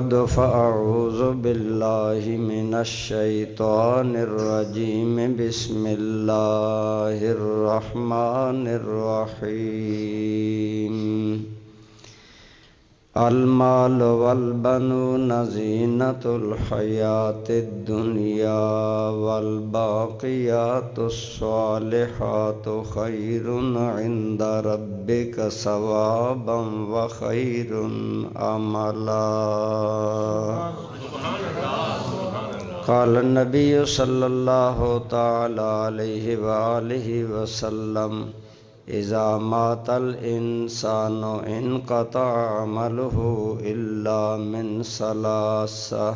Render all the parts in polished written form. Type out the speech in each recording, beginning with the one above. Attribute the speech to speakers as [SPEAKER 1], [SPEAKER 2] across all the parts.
[SPEAKER 1] بعد فأعوذ بالله من الشيطان الرجيم بسم الله الرحمن الرحيم المال والبنون زينة الحياة الدنيا والباقيات الصالحات خير عند ربك ثوابا وخير أملا. قال النبي صلى الله تعالى عليه وآله وسلم اذا مات الانسان انقطع عمله الا من ثلاثة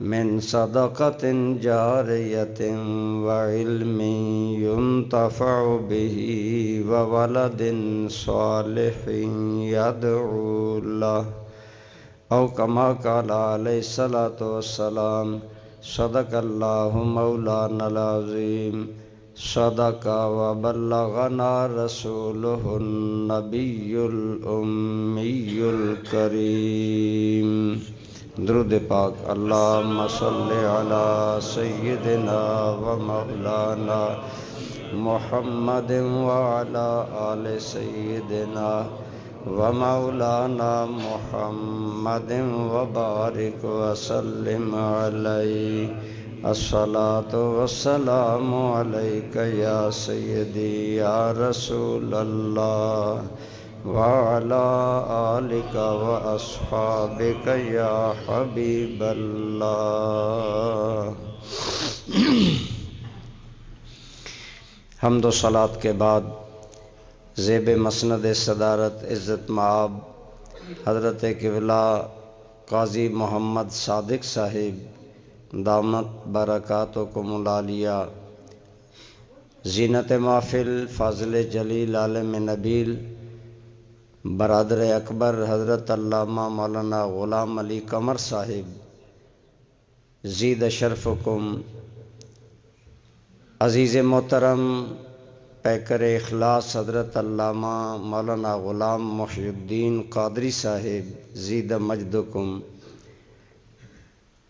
[SPEAKER 1] من صدقة جارية وعلم ينتفع به وولد صالح يدعو له او كما قال عليه الصلاة والسلام. صدق الله مولانا العظيم صدق وبلغنا رسوله النبي الأمي الكريم. درود پاک. اللهم صل على سيدنا ومولانا محمد وعلى آل سيدنا ومولانا محمد وبارك وسلم عليه. الصلاة والسلام عليك يا سيدي يا رسول الله وعلى آلك وأصحابك يا حبيب الله. حمد و صلاة کے بعد زیب مسند صدارت عزت مآب حضرت قبلہ قاضی محمد صادق صاحب دامت برکاتکم العالیہ، زینت محفل فاضل جلیل عالم نبیل برادر اکبر حضرت علامہ مولانا غلام علی قمر صاحب زید شرفکم، عزیز محترم پیکر اخلاص حضرت علامہ مولانا غلام محی الدین قادری صاحب زید مجدکم،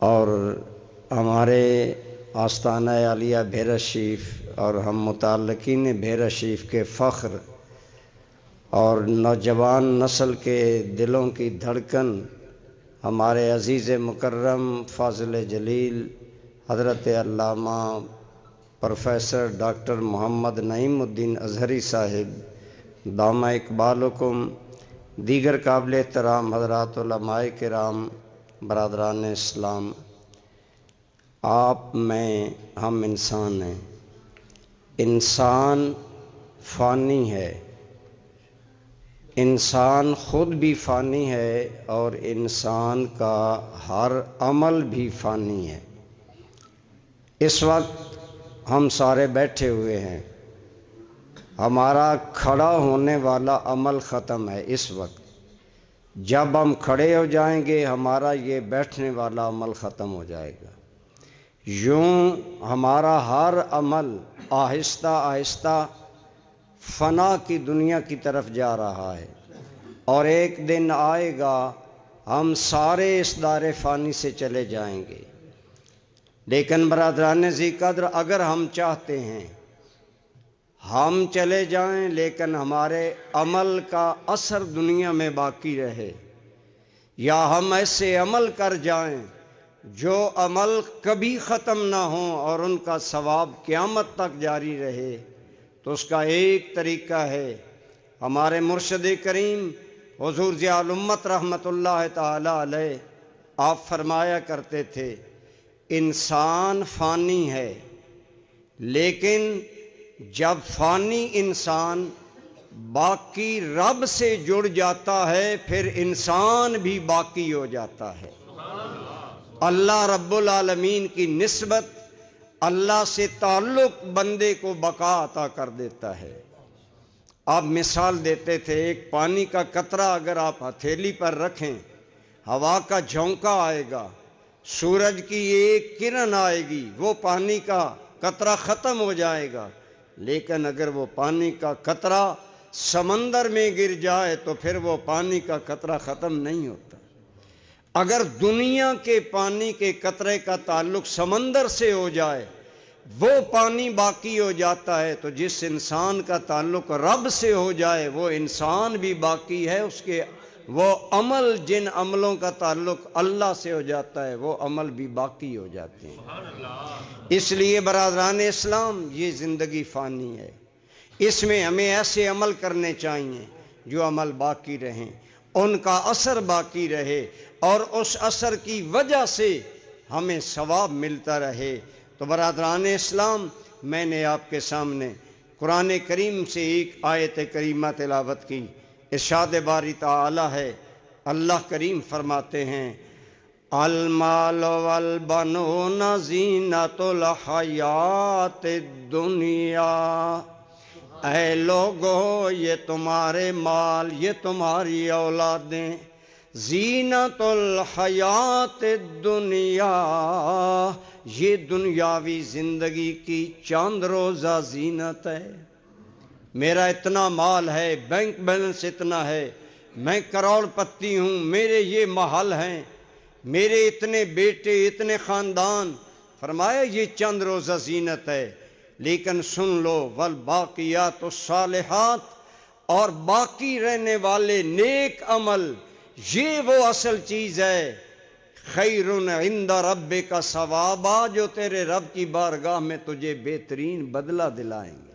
[SPEAKER 1] اور ہمارے آستانہ عالیہ بھیرا شریف اور ہم متعلقین بھیرا شریف کے فخر اور نوجوان نسل کے دلوں کی دھڑکن ہمارے عزیز مکرم فاضل جلیل حضرت علامہ پروفیسر ڈاکٹر محمد نعیم الدین اظہری صاحب دامہ اقبالکم، دیگر قابل احترام حضرات علماء کرام، برادران اسلام، آپ میں ہم انسان ہیں. انسان فانی ہے، انسان خود بھی فانی ہے اور انسان کا ہر عمل بھی فانی ہے. اس وقت ہم سارے بیٹھے ہوئے ہیں، ہمارا کھڑا ہونے والا عمل ختم ہے. اس وقت جب ہم کھڑے ہو جائیں گے ہمارا یہ بیٹھنے والا عمل ختم ہو جائے گا. یوں ہمارا ہر عمل آہستہ آہستہ فنا کی دنیا کی طرف جا رہا ہے، اور ایک دن آئے گا ہم سارے اس دار فانی سے چلے جائیں گے. لیکن برادران ذی قدر، اگر ہم چاہتے ہیں ہم چلے جائیں لیکن ہمارے عمل کا اثر دنیا میں باقی رہے، یا ہم ایسے عمل کر جائیں جو عمل کبھی ختم نہ ہوں اور ان کا ثواب قیامت تک جاری رہے، تو اس کا ایک طریقہ ہے. ہمارے مرشد کریم حضور ضیاء الامت رحمۃ اللہ تعالی علیہ آپ فرمایا کرتے تھے، انسان فانی ہے، لیکن جب فانی انسان باقی رب سے جڑ جاتا ہے پھر انسان بھی باقی ہو جاتا ہے. اللہ رب العالمین کی نسبت، اللہ سے تعلق بندے کو بقا عطا کر دیتا ہے. آپ مثال دیتے تھے، ایک پانی کا قطرہ اگر آپ ہتھیلی پر رکھیں، ہوا کا جھونکا آئے گا، سورج کی ایک کرن آئے گی، وہ پانی کا قطرہ ختم ہو جائے گا. لیکن اگر وہ پانی کا قطرہ سمندر میں گر جائے تو پھر وہ پانی کا قطرہ ختم نہیں ہوتا. اگر دنیا کے پانی کے قطرے کا تعلق سمندر سے ہو جائے وہ پانی باقی ہو جاتا ہے، تو جس انسان کا تعلق رب سے ہو جائے وہ انسان بھی باقی ہے، اس کے وہ عمل جن عملوں کا تعلق اللہ سے ہو جاتا ہے وہ عمل بھی باقی ہو جاتے ہیں۔ اس لیے برادران اسلام یہ زندگی فانی ہے، اس میں ہمیں ایسے عمل کرنے چاہیے جو عمل باقی رہیں، ان کا اثر باقی رہے اور اس اثر کی وجہ سے ہمیں ثواب ملتا رہے۔ تو برادران اسلام میں نے آپ کے سامنے قرآن کریم سے ایک آیت کریمہ تلاوت کی۔ ارشاد باری تعالی ہے، اللہ کریم فرماتے ہیں المال والبنون زینۃ الحیات الدنیا، اے لوگو یہ تمہارے مال، یہ تمہاری اولادیں زینۃ الحیات الدنیا، یہ دنیاوی زندگی کی چاند روزہ زینت ہے۔ میرا اتنا مال ہے، بینک بیلنس اتنا ہے، میں کروڑ پتی ہوں، میرے یہ محل ہیں، میرے اتنے بیٹے، اتنے خاندان، فرمایا یہ چند روزہ زینت ہے۔ لیکن سن لو والباقیات الصالحات، اور باقی رہنے والے نیک عمل، یہ وہ اصل چیز ہے، خیر عند ربک ثوابا، جو تیرے رب کی بارگاہ میں تجھے بہترین بدلہ دلائیں گے۔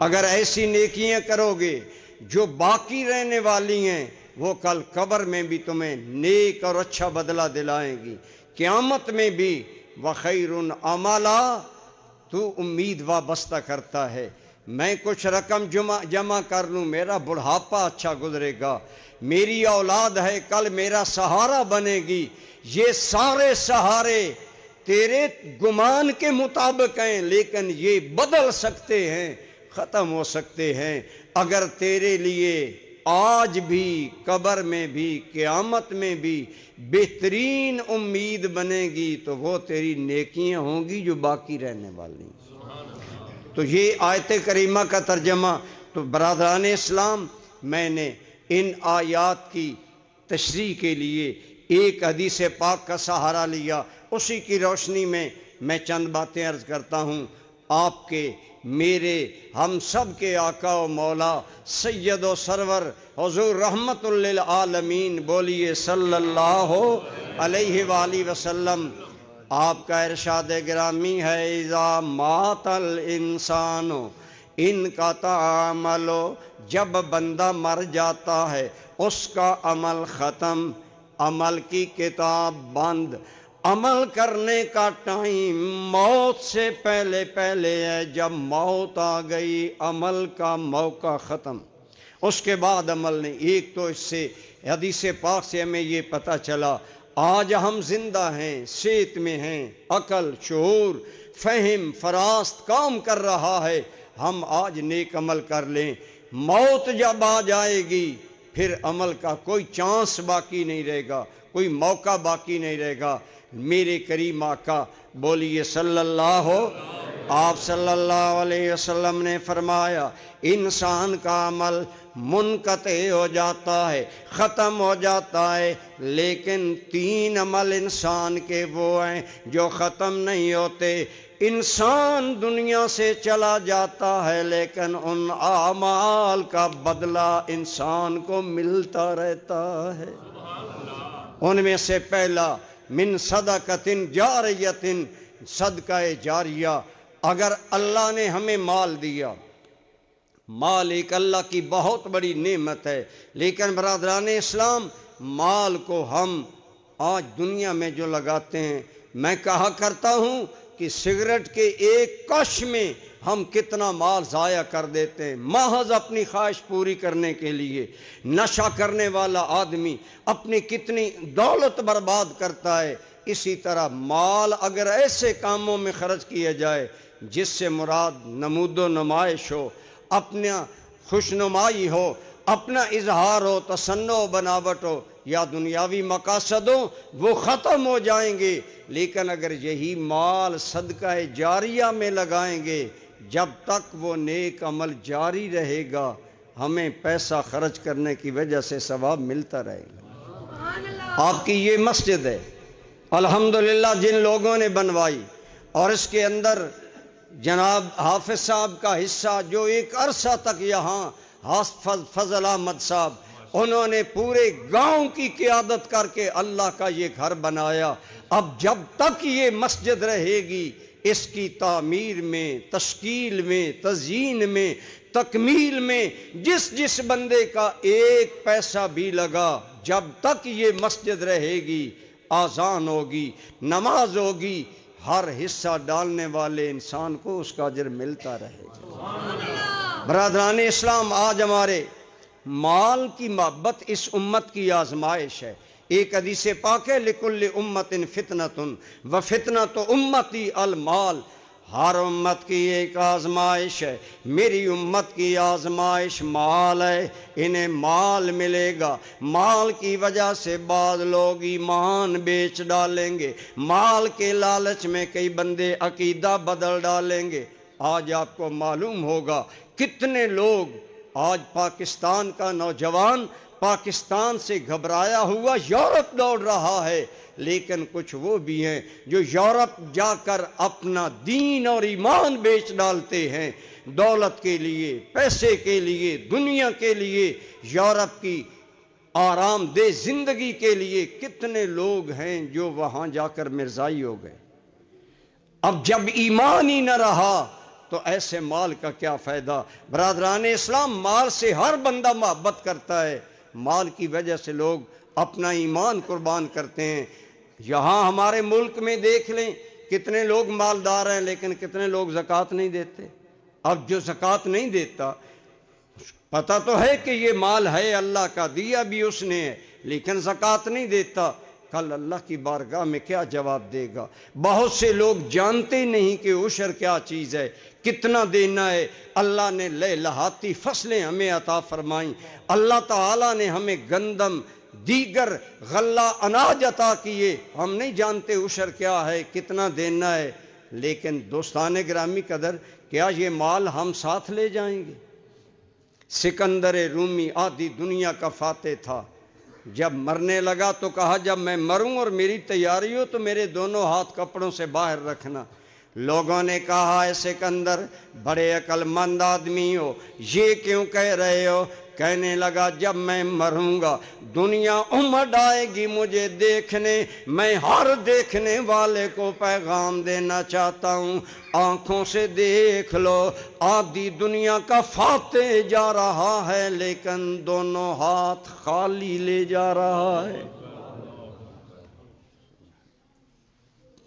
[SPEAKER 1] اگر ایسی نیکیاں کرو گے جو باقی رہنے والی ہیں وہ کل قبر میں بھی تمہیں نیک اور اچھا بدلہ دلائیں گی، قیامت میں بھی۔ وخیر عملا، تو امید وابستہ کرتا ہے میں کچھ رقم جمع کر لوں، میرا بڑھاپا اچھا گزرے گا، میری اولاد ہے کل میرا سہارا بنے گی۔ یہ سارے سہارے تیرے گمان کے مطابق ہیں، لیکن یہ بدل سکتے ہیں، ختم ہو سکتے ہیں۔ اگر تیرے لیے آج بھی، قبر میں بھی، قیامت میں بھی بہترین امید بنے گی تو وہ تیری نیکیاں ہوں گی جو باقی رہنے والی ہیں۔ تو یہ آیت کریمہ کا ترجمہ۔ تو برادران اسلام، میں نے ان آیات کی تشریح کے لیے ایک حدیث پاک کا سہارا لیا، اسی کی روشنی میں چند باتیں عرض کرتا ہوں۔ آپ کے، میرے، ہم سب کے آقا و مولا سید و سرور حضور رحمت للعالمین، بولیے صلی اللہ علیہ وآلہ وسلم۔ آپ کا ارشاد گرامی ہے اذا مات الانسان انقطع عملہ، جب بندہ مر جاتا ہے اس کا عمل ختم، عمل کی کتاب بند۔ عمل کرنے کا ٹائم موت سے پہلے پہلے ہے، جب موت آ گئی عمل کا موقع ختم، اس کے بعد عمل نہیں۔ ایک تو اس سے حدیث پاک سے ہمیں یہ پتہ چلا آج ہم زندہ ہیں، صحت میں ہیں، عقل، شعور، فہم، فراست کام کر رہا ہے، ہم آج نیک عمل کر لیں۔ موت جب آ جائے گی پھر عمل کا کوئی چانس باقی نہیں رہے گا، کوئی موقع باقی نہیں رہے گا۔ میرے کریم آقا بولیے صلی اللہ، آپ صلی اللہ علیہ وسلم نے فرمایا انسان کا عمل منقطع ہو جاتا ہے، ختم ہو جاتا ہے، لیکن 3 عمل انسان کے وہ ہیں جو ختم نہیں ہوتے۔ انسان دنیا سے چلا جاتا ہے لیکن ان اعمال کا بدلہ انسان کو ملتا رہتا ہے۔ ان میں سے پہلا من صدقۃ جاریۃ، صدقہ جاریہ۔ اگر اللہ نے ہمیں مال دیا، مال ایک اللہ کی بہت بڑی نعمت ہے، لیکن برادران اسلام مال کو ہم آج دنیا میں جو لگاتے ہیں، میں کہا کرتا ہوں کہ سگریٹ کے ایک کش میں ہم کتنا مال ضائع کر دیتے ہیں، محض اپنی خواہش پوری کرنے کے لیے۔ نشہ کرنے والا آدمی اپنی کتنی دولت برباد کرتا ہے۔ اسی طرح مال اگر ایسے کاموں میں خرچ کیا جائے جس سے مراد نمود و نمائش ہو، اپنا خوشنمائی ہو، اپنا اظہار ہو، تصنع و بناوٹ ہو، یا دنیاوی مقاصد ہو، وہ ختم ہو جائیں گے۔ لیکن اگر یہی مال صدقہ جاریہ میں لگائیں گے، جب تک وہ نیک عمل جاری رہے گا ہمیں پیسہ خرچ کرنے کی وجہ سے ثواب ملتا رہے گا۔ آپ کی یہ مسجد ہے الحمدللہ جن لوگوں نے بنوائی، اور اس کے اندر جناب حافظ صاحب کا حصہ جو ایک عرصہ تک یہاں حافظ فضل احمد صاحب، انہوں نے پورے گاؤں کی قیادت کر کے اللہ کا یہ گھر بنایا۔ اب جب تک یہ مسجد رہے گی، اس کی تعمیر میں، تشکیل میں، تزیین میں، تکمیل میں جس بندے کا ایک پیسہ بھی لگا، جب تک یہ مسجد رہے گی، آذان ہوگی، نماز ہوگی، ہر حصہ ڈالنے والے انسان کو اس کا اجر ملتا رہے گا۔ برادران اسلام، آج ہمارے مال کی محبت اس امت کی آزمائش ہے۔ ایک حدیث پاک ہے لکل امت فتنۃ وفتنۃ امتی المال، ہر امت کی ایک آزمائش ہے، میری امت کی آزمائش مال ہے، انہیں مال ملے گا۔ مال کی وجہ سے بعض لوگ ایمان بیچ ڈالیں گے، مال کے لالچ میں کئی بندے عقیدہ بدل ڈالیں گے۔ آج آپ کو معلوم ہوگا کتنے لوگ، آج پاکستان کا نوجوان پاکستان سے گھبرایا ہوا یورپ دوڑ رہا ہے، لیکن کچھ وہ بھی ہیں جو یورپ جا کر اپنا دین اور ایمان بیچ ڈالتے ہیں دولت کے لیے، پیسے کے لیے، دنیا کے لیے، یورپ کی آرام دہ زندگی کے لیے۔ کتنے لوگ ہیں جو وہاں جا کر مرزائی ہو گئے۔ اب جب ایمان ہی نہ رہا تو ایسے مال کا کیا فائدہ؟ برادران اسلام، مال سے ہر بندہ محبت کرتا ہے، مال کی وجہ سے لوگ اپنا ایمان قربان کرتے ہیں۔ یہاں ہمارے ملک میں دیکھ لیں کتنے لوگ مالدار ہیں، لیکن کتنے لوگ زکوٰۃ نہیں دیتے۔ اب جو زکوٰۃ نہیں دیتا، پتہ تو ہے کہ یہ مال ہے اللہ کا، دیا بھی اس نے ہے، لیکن زکوٰۃ نہیں دیتا، کل اللہ کی بارگاہ میں کیا جواب دے گا؟ بہت سے لوگ جانتے نہیں کہ عشر کیا چیز ہے، کتنا دینا ہے۔ اللہ نے لہلاتی فصلیں ہمیں عطا فرمائیں، اللہ تعالیٰ نے ہمیں گندم، دیگر غلہ، اناج عطا کیے، ہم نہیں جانتے عشر کیا ہے، کتنا دینا ہے۔ لیکن دوستان گرامی قدر، کیا یہ مال ہم ساتھ لے جائیں گے؟ سکندر رومی آدھی دنیا کا فاتح تھا، جب مرنے لگا تو کہا جب میں مروں اور میری تیاری ہو تو میرے دونوں ہاتھ کپڑوں سے باہر رکھنا۔ لوگوں نے کہا اے سکندر، بڑے عقل مند آدمی ہو، یہ کیوں کہہ رہے ہو؟ کہنے لگا جب میں مروں گا دنیا امڑ آئے گی مجھے دیکھنے، میں ہر دیکھنے والے کو پیغام دینا چاہتا ہوں، آنکھوں سے دیکھ لو، آدھی دنیا کا فاتح جا رہا ہے لیکن دونوں ہاتھ خالی لے جا رہا ہے۔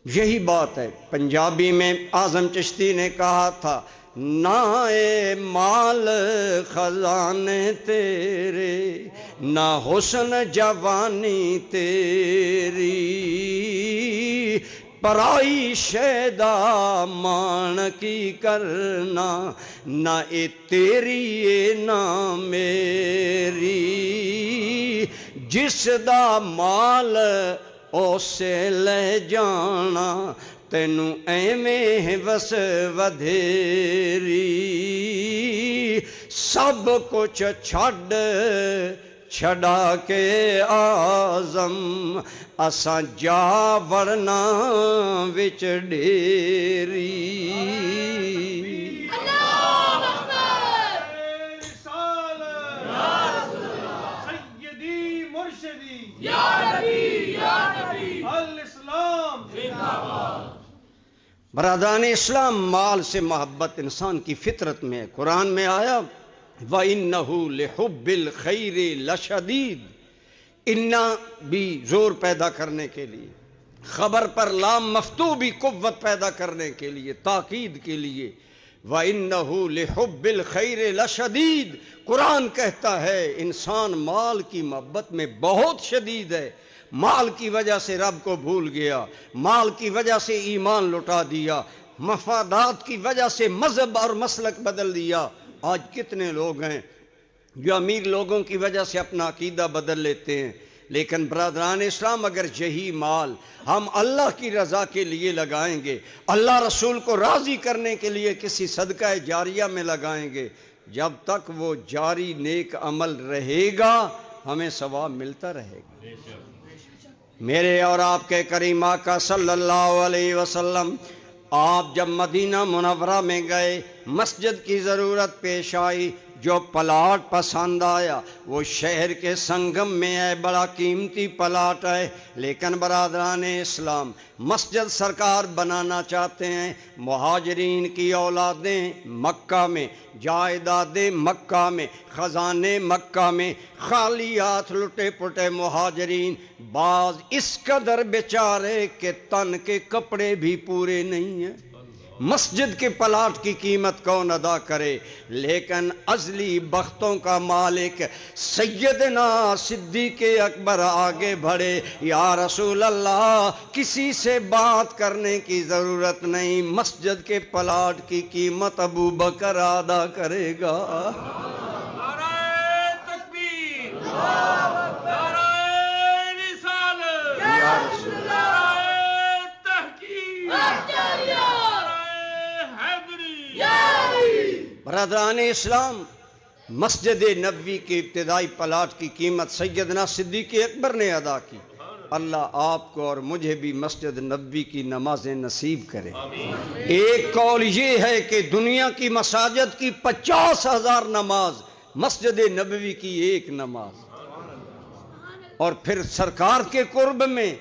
[SPEAKER 1] یہی بات ہے، پنجابی میں اعظم چشتی نے کہا تھا، نہ اے مال خزانے تیرے، نہ حسن جوانی تیری، پرائی شیدا مان کی کرنا، نہ اے تیری اے نہ میری، جس دا مال اسے لے جانا، تینوں ایویں وس ودھیری، سب کچھ چھڈ چھڈا کے آزم، اساں جا ورنا وچ ڈیری۔ برادران اسلام، مال سے محبت انسان کی فطرت میں ہے۔ قرآن میں آیا وَإِنَّهُ لِحُبِّ الْخَيْرِ لَشَدِيدٌ، اِنَّا بھی زور پیدا کرنے کے لیے، خبر پر لام مفتوح بھی قوت پیدا کرنے کے لیے، تاکید کے لیے۔ وَإِنَّهُ لِحُبِّ الْخَيْرِ لَشَدِيدٌ، قرآن کہتا ہے انسان مال کی محبت میں بہت شدید ہے۔ مال کی وجہ سے رب کو بھول گیا، مال کی وجہ سے ایمان لٹا دیا، مفادات کی وجہ سے مذہب اور مسلک بدل دیا۔ آج کتنے لوگ ہیں جو امیر لوگوں کی وجہ سے اپنا عقیدہ بدل لیتے ہیں، لیکن برادران اسلام اگر یہی مال ہم اللہ کی رضا کے لیے لگائیں گے، اللہ رسول کو راضی کرنے کے لیے کسی صدقہ جاریہ میں لگائیں گے، جب تک وہ جاری نیک عمل رہے گا ہمیں ثواب ملتا رہے گا۔ میرے اور آپ کے کریم آقا صلی اللہ علیہ وسلم آپ جب مدینہ منورہ میں گئے، مسجد کی ضرورت پیش آئی، جو پلاٹ پسند آیا وہ شہر کے سنگم میں ہے، بڑا قیمتی پلاٹ ہے، لیکن برادران اسلام مسجد سرکار بنانا چاہتے ہیں، مہاجرین کی اولادیں مکہ میں، جائیدادیں مکہ میں، خزانے مکہ میں، خالی ہاتھ لٹے پٹے مہاجرین، بعض اس قدر بیچارے کہ تن کے کپڑے بھی پورے نہیں ہیں، مسجد کے پلاٹ کی قیمت کون ادا کرے؟ لیکن ازلی بختوں کا مالک سیدنا صدیق اکبر آگے بڑھے، یا رسول اللہ کسی سے بات کرنے کی ضرورت نہیں، مسجد کے پلاٹ کی قیمت ابو بکر ادا کرے گا۔
[SPEAKER 2] نعرہ تکبیر، نعرہ رسالت،
[SPEAKER 1] یا رسول اللہ،
[SPEAKER 2] نعرہ تحقیق،
[SPEAKER 1] برادران اسلام، مسجد نبوی کے ابتدائی پلاٹ کی قیمت سیدنا صدیق اکبر نے ادا کی۔ اللہ آپ کو اور مجھے بھی مسجد نبوی کی نمازیں نصیب کرے۔ ایک قول یہ ہے کہ دنیا کی مساجد کی 50,000 نماز، مسجد نبوی کی ایک نماز، اور پھر سرکار کے قرب میں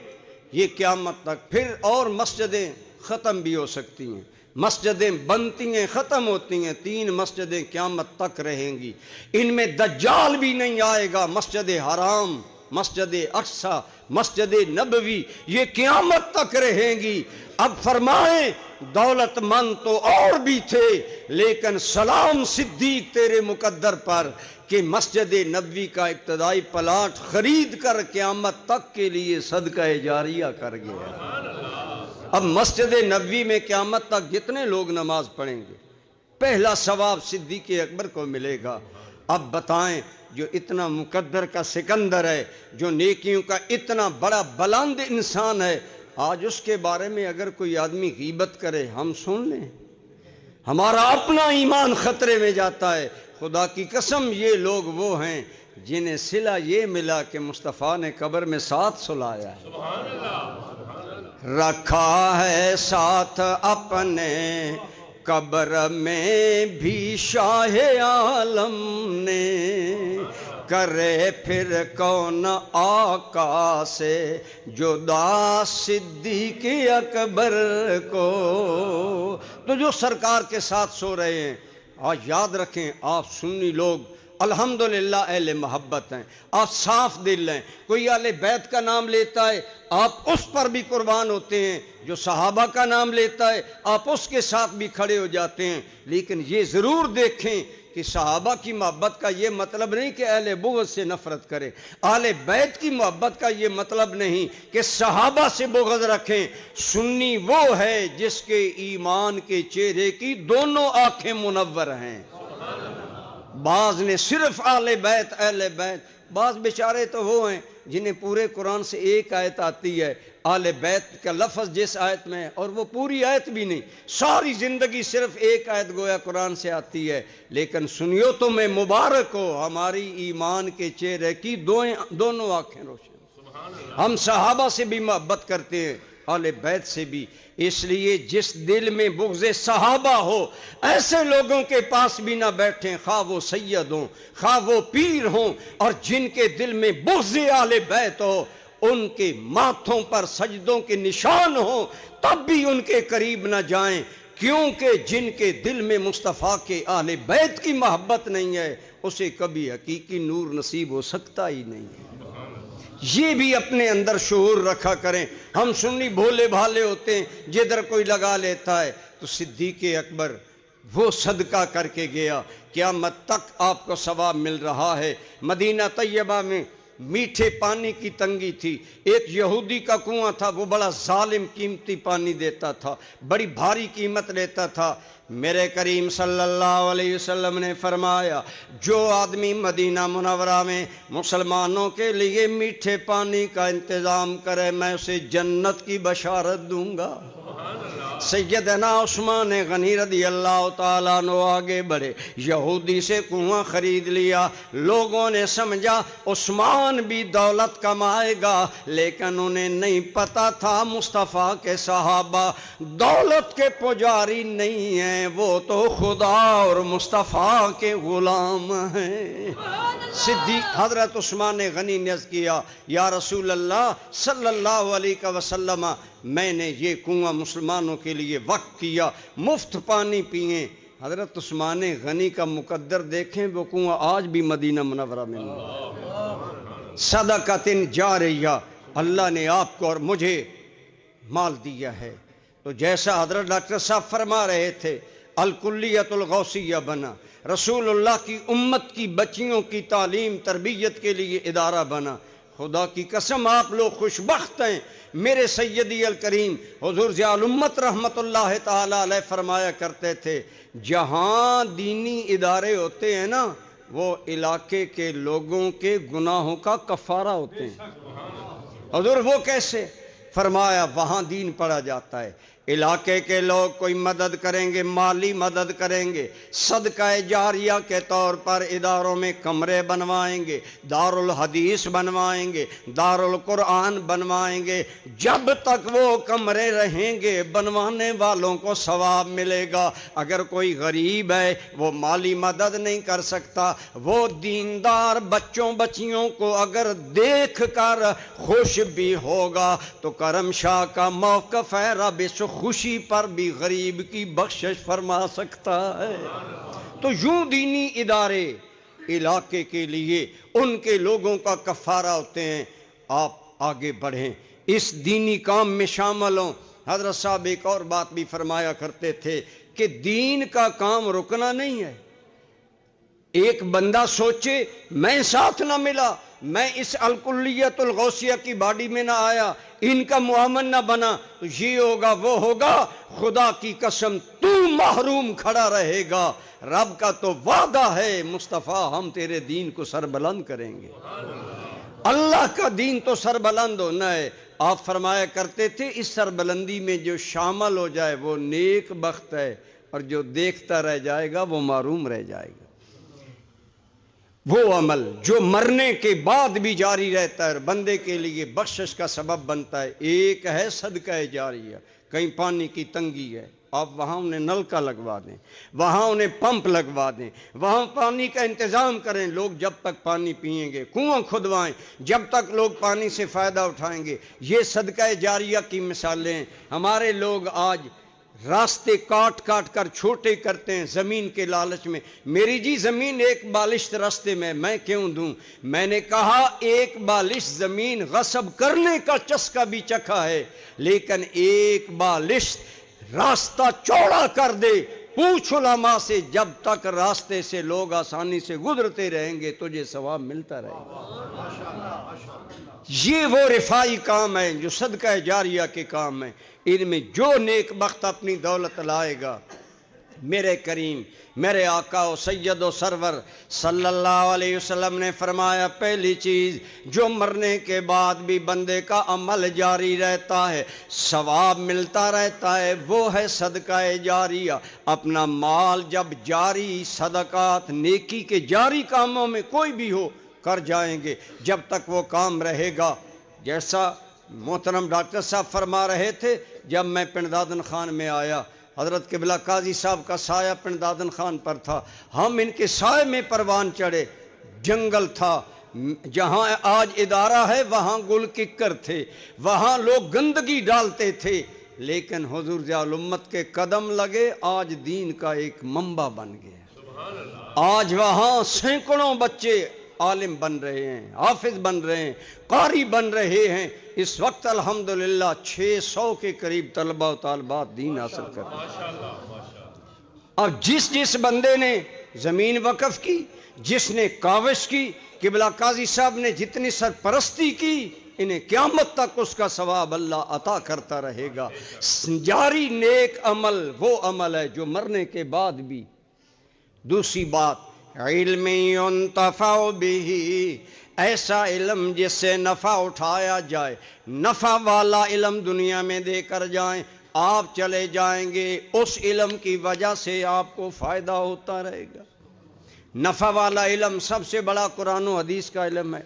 [SPEAKER 1] یہ قیامت تک پھر اور مسجدیں ختم بھی ہو سکتی ہیں، مسجدیں بنتی ہیں ختم ہوتی ہیں، 3 مسجدیں قیامت تک رہیں گی، ان میں دجال بھی نہیں آئے گا، مسجد حرام، مسجد اقصی، مسجد نبوی یہ قیامت تک رہیں گی۔ اب فرمائیں دولت مند تو اور بھی تھے، لیکن سلام صدیق تیرے مقدر پر کہ مسجد نبوی کا ابتدائی پلاٹ خرید کر قیامت تک کے لیے صدقہ جاریہ کر گیا۔ اب مسجد نبوی میں قیامت تک جتنے لوگ نماز پڑھیں گے پہلا ثواب صدیق اکبر کو ملے گا۔ اب بتائیں جو اتنا مقدر کا سکندر ہے، جو نیکیوں کا اتنا بڑا بلند انسان ہے، آج اس کے بارے میں اگر کوئی آدمی غیبت کرے ہم سن لیں، ہمارا اپنا ایمان خطرے میں جاتا ہے۔ خدا کی قسم یہ لوگ وہ ہیں جنہیں صلہ یہ ملا کہ مصطفیٰ نے قبر میں ساتھ سلایا ہے، رکھا ہے ساتھ اپنے قبر میں بھی شاہ عالم نے، کرے پھر کون آقا سے جدا صدیق اکبر کو۔ تو جو سرکار کے ساتھ سو رہے ہیں آج یاد رکھیں، آپ سنی لوگ الحمدللہ اہل محبت ہیں، آپ صاف دل ہیں، کوئی اہل بیت کا نام لیتا ہے آپ اس پر بھی قربان ہوتے ہیں، جو صحابہ کا نام لیتا ہے آپ اس کے ساتھ بھی کھڑے ہو جاتے ہیں، لیکن یہ ضرور دیکھیں کہ صحابہ کی محبت کا یہ مطلب نہیں کہ اہل بغض سے نفرت کریں، اہل بیت کی محبت کا یہ مطلب نہیں کہ صحابہ سے بغض رکھیں۔ سنی وہ ہے جس کے ایمان کے چہرے کی دونوں آنکھیں منور ہیں۔ بعض نے صرف اہل بیت، بعض بیچارے تو وہ ہیں جنہیں پورے قرآن سے ایک آیت آتی ہے، اہل بیت کا لفظ جس آیت میں ہے اور وہ پوری آیت بھی نہیں، ساری زندگی صرف ایک آیت گویا قرآن سے آتی ہے، لیکن سنیو تو میں مبارک ہو، ہماری ایمان کے چہرے کی دونوں آنکھیں روشن۔ ہم صحابہ سے بھی محبت کرتے ہیں، اہل بیت سے بھی، اس لیے جس دل میں بغض صحابہ ہو ایسے لوگوں کے پاس بھی نہ بیٹھیں، خواہ وہ سید ہوں خواہ وہ پیر ہوں، اور جن کے دل میں بغض اہل بیت ہو ان کے ماتھوں پر سجدوں کے نشان ہوں تب بھی ان کے قریب نہ جائیں، کیونکہ جن کے دل میں مصطفیٰ کے اہل بیت کی محبت نہیں ہے اسے کبھی حقیقی نور نصیب ہو سکتا ہی نہیں ہے۔ یہ بھی اپنے اندر شعور رکھا کریں۔ ہم سنی بھولے بھالے ہوتے ہیں، جدھر کوئی لگا لیتا ہے، تو صدیق اکبر وہ صدقہ کر کے گیا، قیامت تک آپ کو ثواب مل رہا ہے۔ مدینہ طیبہ میں میٹھے پانی کی تنگی تھی، ایک یہودی کا کنواں تھا، وہ بڑا ظالم قیمتی پانی دیتا تھا، بڑی بھاری قیمت لیتا تھا۔ میرے کریم صلی اللہ علیہ وسلم نے فرمایا جو آدمی مدینہ منورہ میں مسلمانوں کے لیے میٹھے پانی کا انتظام کرے میں اسے جنت کی بشارت دوں گا۔ سیدنا عثمان غنی رضی اللہ تعالیٰ عنہ آگے بڑھے، یہودی سے کنواں خرید لیا، لوگوں نے سمجھا عثمان بھی دولت کمائے گا، لیکن انہیں نہیں پتا تھا مصطفیٰ کے صحابہ دولت کے پجاری نہیں ہیں، وہ تو خدا اور مصطفیٰ کے غلام ہیں۔ صدیق حضرت عثمان غنی نے عرض کیا، یا رسول اللہ صلی اللہ علیہ وسلم، میں نے یہ کنواں مسلمانوں کے لیے وقف کیا، مفت پانی پئیں۔ حضرت عثمان غنی کا مقدر دیکھیں، وہ کنواں آج بھی مدینہ منورہ میں نہیں۔ صدقۃ جاریہ، اللہ نے آپ کو اور مجھے مال دیا ہے، تو جیسا حضرت ڈاکٹر صاحب فرما رہے تھے، الکلیۃ الغوثیہ بنا، رسول اللہ کی امت کی بچیوں کی تعلیم تربیت کے لیے ادارہ بنا۔ خدا کی قسم آپ لوگ خوش بخت ہیں۔ میرے سیدی الکریم حضور ضیاء الامت رحمت اللہ تعالی علیہ فرمایا کرتے تھے، جہاں دینی ادارے ہوتے ہیں نا، وہ علاقے کے لوگوں کے گناہوں کا کفارہ ہوتے ہیں۔ حضور وہ کیسے؟ فرمایا وہاں دین پڑھا جاتا ہے، علاقے کے لوگ کوئی مدد کریں گے، مالی مدد کریں گے، صدقہ جاریہ کے طور پر اداروں میں کمرے بنوائیں گے، دارالحدیث بنوائیں گے، دارالقرآن بنوائیں گے۔ جب تک وہ کمرے رہیں گے بنوانے والوں کو ثواب ملے گا۔ اگر کوئی غریب ہے، وہ مالی مدد نہیں کر سکتا، وہ دیندار بچوں بچیوں کو اگر دیکھ کر خوش بھی ہوگا تو کرم شاہ کا موقف ہے، رب اس خوشی پر بھی غریب کی بخشش فرما سکتا ہے۔ تو یوں دینی ادارے علاقے کے لیے ان کے لوگوں کا کفارہ ہوتے ہیں۔ آپ آگے بڑھیں، اس دینی کام میں شامل ہوں۔ حضرت صاحب ایک اور بات بھی فرمایا کرتے تھے کہ دین کا کام رکنا نہیں ہے۔ ایک بندہ سوچے میں ساتھ نہ ملا، میں اس الکلیت الغوثیہ کی باڈی میں نہ آیا، ان کا معاون نہ بنا، تو یہ ہوگا وہ ہوگا، خدا کی قسم تو محروم کھڑا رہے گا۔ رب کا تو وعدہ ہے مصطفیٰ ہم تیرے دین کو سربلند کریں گے۔ اللہ کا دین تو سربلند ہونا ہے۔ آپ فرمایا کرتے تھے اس سربلندی میں جو شامل ہو جائے وہ نیک بخت ہے، اور جو دیکھتا رہ جائے گا وہ محروم رہ جائے گا۔ وہ عمل جو مرنے کے بعد بھی جاری رہتا ہے اور بندے کے لیے بخشش کا سبب بنتا ہے، ایک ہے صدقہ جاریہ۔ کہیں پانی کی تنگی ہے، آپ وہاں انہیں نلکا لگوا دیں، وہاں انہیں پمپ لگوا دیں، وہاں پانی کا انتظام کریں، لوگ جب تک پانی پئیں گے، کنواں کھدوائیں جب تک لوگ پانی سے فائدہ اٹھائیں گے۔ یہ صدقہ جاریہ کی مثالیں ہیں۔ ہمارے لوگ آج راستے کاٹ کاٹ کر چھوٹے کرتے ہیں زمین کے لالچ میں۔ میری جی زمین ایک بالشت راستے میں کیوں دوں؟ میں نے کہا ایک بالشت زمین غصب کرنے کا چسکا بھی چکھا ہے، لیکن ایک بالشت راستہ چوڑا کر دے، پوچھ علماء سے، جب تک راستے سے لوگ آسانی سے گزرتے رہیں گے تجھے ثواب ملتا رہے گا۔ یہ وہ رفائی کام ہے جو صدقہ جاریہ کے کام ہیں۔ ان میں جو نیک بخت اپنی دولت لائے گا، میرے کریم میرے آقا و سید و سرور صلی اللہ علیہ وسلم نے فرمایا، پہلی چیز جو مرنے کے بعد بھی بندے کا عمل جاری رہتا ہے، ثواب ملتا رہتا ہے، وہ ہے صدقہ جاریہ۔ اپنا مال جب جاری صدقات نیکی کے جاری کاموں میں کوئی بھی ہو کر جائیں گے، جب تک وہ کام رہے گا۔ جیسا محترم ڈاکٹر صاحب فرما رہے تھے، جب میں پنڈ دادن خان میں آیا، حضرت قبلہ قاضی صاحب کا سایہ پنڈ دادن خان پر تھا، ہم ان کے سائے میں پروان چڑھے، جنگل تھا، جہاں آج ادارہ ہے وہاں گل ککر تھے، وہاں لوگ گندگی ڈالتے تھے، لیکن حضور ضیاء الامت کے قدم لگے، آج دین کا ایک منبع بن گیا۔ آج وہاں سینکڑوں بچے عالم بن رہے ہیں، حافظ بن رہے ہیں، قاری بن رہے ہیں۔ اس وقت الحمدللہ 600 کے قریب طلبہ و طالبات دین حاصل کر رہے ہیں۔ اب جس بندے نے زمین وقف کی، جس نے کاوش کی، قبلہ قاضی صاحب نے جتنی سرپرستی کی، انہیں قیامت تک اس کا ثواب اللہ عطا کرتا رہے گا۔ جاری نیک عمل وہ عمل ہے جو مرنے کے بعد بھی۔ دوسری بات، علم ينتفع به، ایسا علم جس سے نفع اٹھایا جائے، نفع والا علم دنیا میں دے کر جائیں۔ آپ چلے جائیں گے، اس علم کی وجہ سے آپ کو فائدہ ہوتا رہے گا۔ نفع والا علم سب سے بڑا قرآن و حدیث کا علم ہے،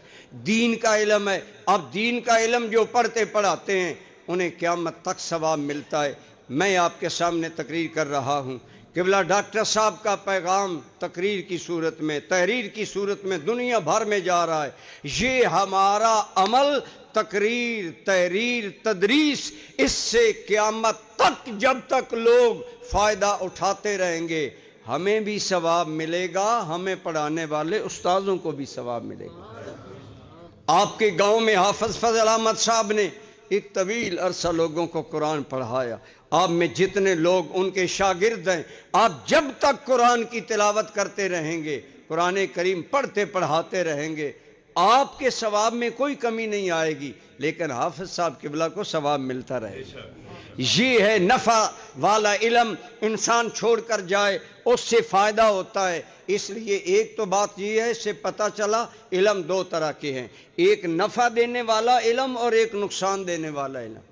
[SPEAKER 1] دین کا علم ہے۔ اب دین کا علم جو پڑھتے پڑھاتے ہیں انہیں قیامت تک ثواب ملتا ہے۔ میں آپ کے سامنے تقریر کر رہا ہوں، قبلہ ڈاکٹر صاحب کا پیغام تقریر کی صورت میں، تحریر کی صورت میں دنیا بھر میں جا رہا ہے۔ یہ ہمارا عمل، تقریر، تحریر، تدریس، اس سے قیامت تک جب تک لوگ فائدہ اٹھاتے رہیں گے ہمیں بھی ثواب ملے گا، ہمیں پڑھانے والے استاذوں کو بھی ثواب ملے گا۔ آپ کے گاؤں میں حافظ فضل احمد صاحب نے ایک طویل عرصہ لوگوں کو قرآن پڑھایا۔ آپ میں جتنے لوگ ان کے شاگرد ہیں، آپ جب تک قرآن کی تلاوت کرتے رہیں گے، قرآن کریم پڑھتے پڑھاتے رہیں گے، آپ کے ثواب میں کوئی کمی نہیں آئے گی، لیکن حافظ صاحب قبلہ کو ثواب ملتا رہے گا۔ یہ ہے نفع والا علم، انسان چھوڑ کر جائے اس سے فائدہ ہوتا ہے۔ اس لیے ایک تو بات یہ ہے، اس سے پتہ چلا علم دو طرح کے ہیں، ایک نفع دینے والا علم اور ایک نقصان دینے والا علم۔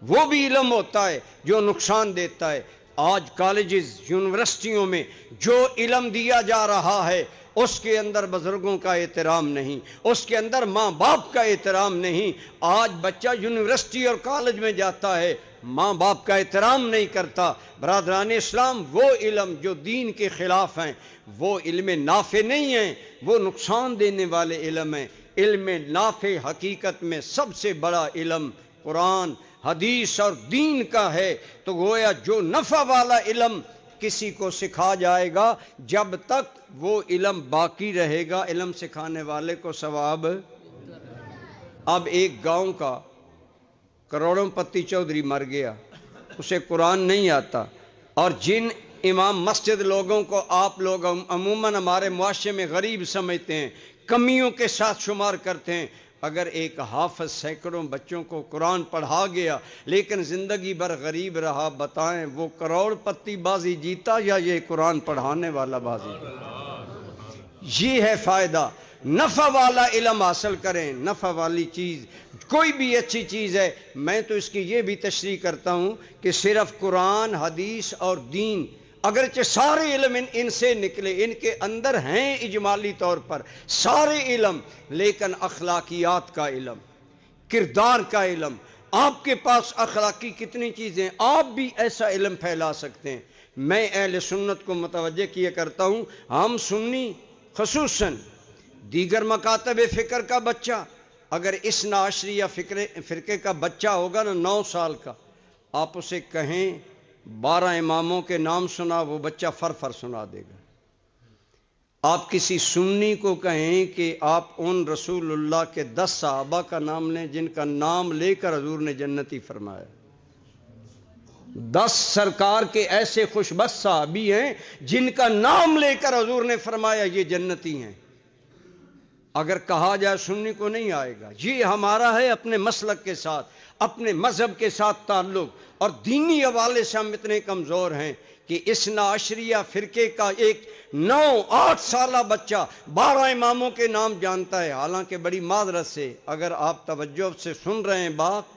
[SPEAKER 1] وہ بھی علم ہوتا ہے جو نقصان دیتا ہے۔ آج کالجز، یونیورسٹیوں میں جو علم دیا جا رہا ہے اس کے اندر بزرگوں کا احترام نہیں، اس کے اندر ماں باپ کا احترام نہیں۔ آج بچہ یونیورسٹی اور کالج میں جاتا ہے، ماں باپ کا احترام نہیں کرتا۔ برادران اسلام، وہ علم جو دین کے خلاف ہیں وہ علم نافع نہیں ہیں، وہ نقصان دینے والے علم ہیں۔ علم نافع حقیقت میں سب سے بڑا علم قرآن، حدیث اور دین کا ہے۔ تو گویا جو نفع والا علم کسی کو سکھا جائے گا، جب تک وہ علم باقی رہے گا علم سکھانے والے کو ثواب۔ اب ایک گاؤں کا کروڑوں پتی چودھری مر گیا، اسے قرآن نہیں آتا، اور جن امام مسجد لوگوں کو آپ لوگ عموماً ہمارے معاشرے میں غریب سمجھتے ہیں، کمیوں کے ساتھ شمار کرتے ہیں، اگر ایک حافظ سینکڑوں بچوں کو قرآن پڑھا گیا لیکن زندگی بھر غریب رہا، بتائیں وہ کروڑ پتی بازی جیتا یا یہ قرآن پڑھانے والا بازی جیتا؟ یہ ہے فائدہ۔ نفع والا علم حاصل کریں، نفع والی چیز کوئی بھی اچھی چیز ہے۔ میں تو اس کی یہ بھی تشریح کرتا ہوں کہ صرف قرآن، حدیث اور دین، اگرچہ سارے علم ان سے نکلے، ان کے اندر ہیں اجمالی طور پر سارے علم، لیکن اخلاقیات کا علم، کردار کا علم، آپ کے پاس اخلاقی کتنی چیزیں، آپ بھی ایسا علم پھیلا سکتے ہیں۔ میں اہل سنت کو متوجہ کیا کرتا ہوں، ہم سنی خصوصاً دیگر مکاتب فکر کا بچہ، اگر اثنا عشریہ فرقے کا بچہ ہوگا نا 9 سال کا، آپ اسے کہیں 12 اماموں کے نام سنا، وہ بچہ فر سنا دے گا۔ آپ کسی سنی کو کہیں کہ آپ ان رسول اللہ کے 10 صحابہ کا نام لیں جن کا نام لے کر حضور نے جنتی فرمایا، 10 سرکار کے ایسے خوش بخت صحابی ہیں جن کا نام لے کر حضور نے فرمایا یہ جنتی ہیں، اگر کہا جائے سنی کو نہیں آئے گا۔ یہ ہمارا ہے اپنے مسلک کے ساتھ، اپنے مذہب کے ساتھ تعلق، اور دینی حوالے سے ہم اتنے کمزور ہیں کہ اثنا عشریہ فرقے کا ایک 9-8 سالہ بچہ 12 اماموں کے نام جانتا ہے۔ حالانکہ بڑی معذرت سے اگر آپ توجہ سے سن رہے ہیں بات،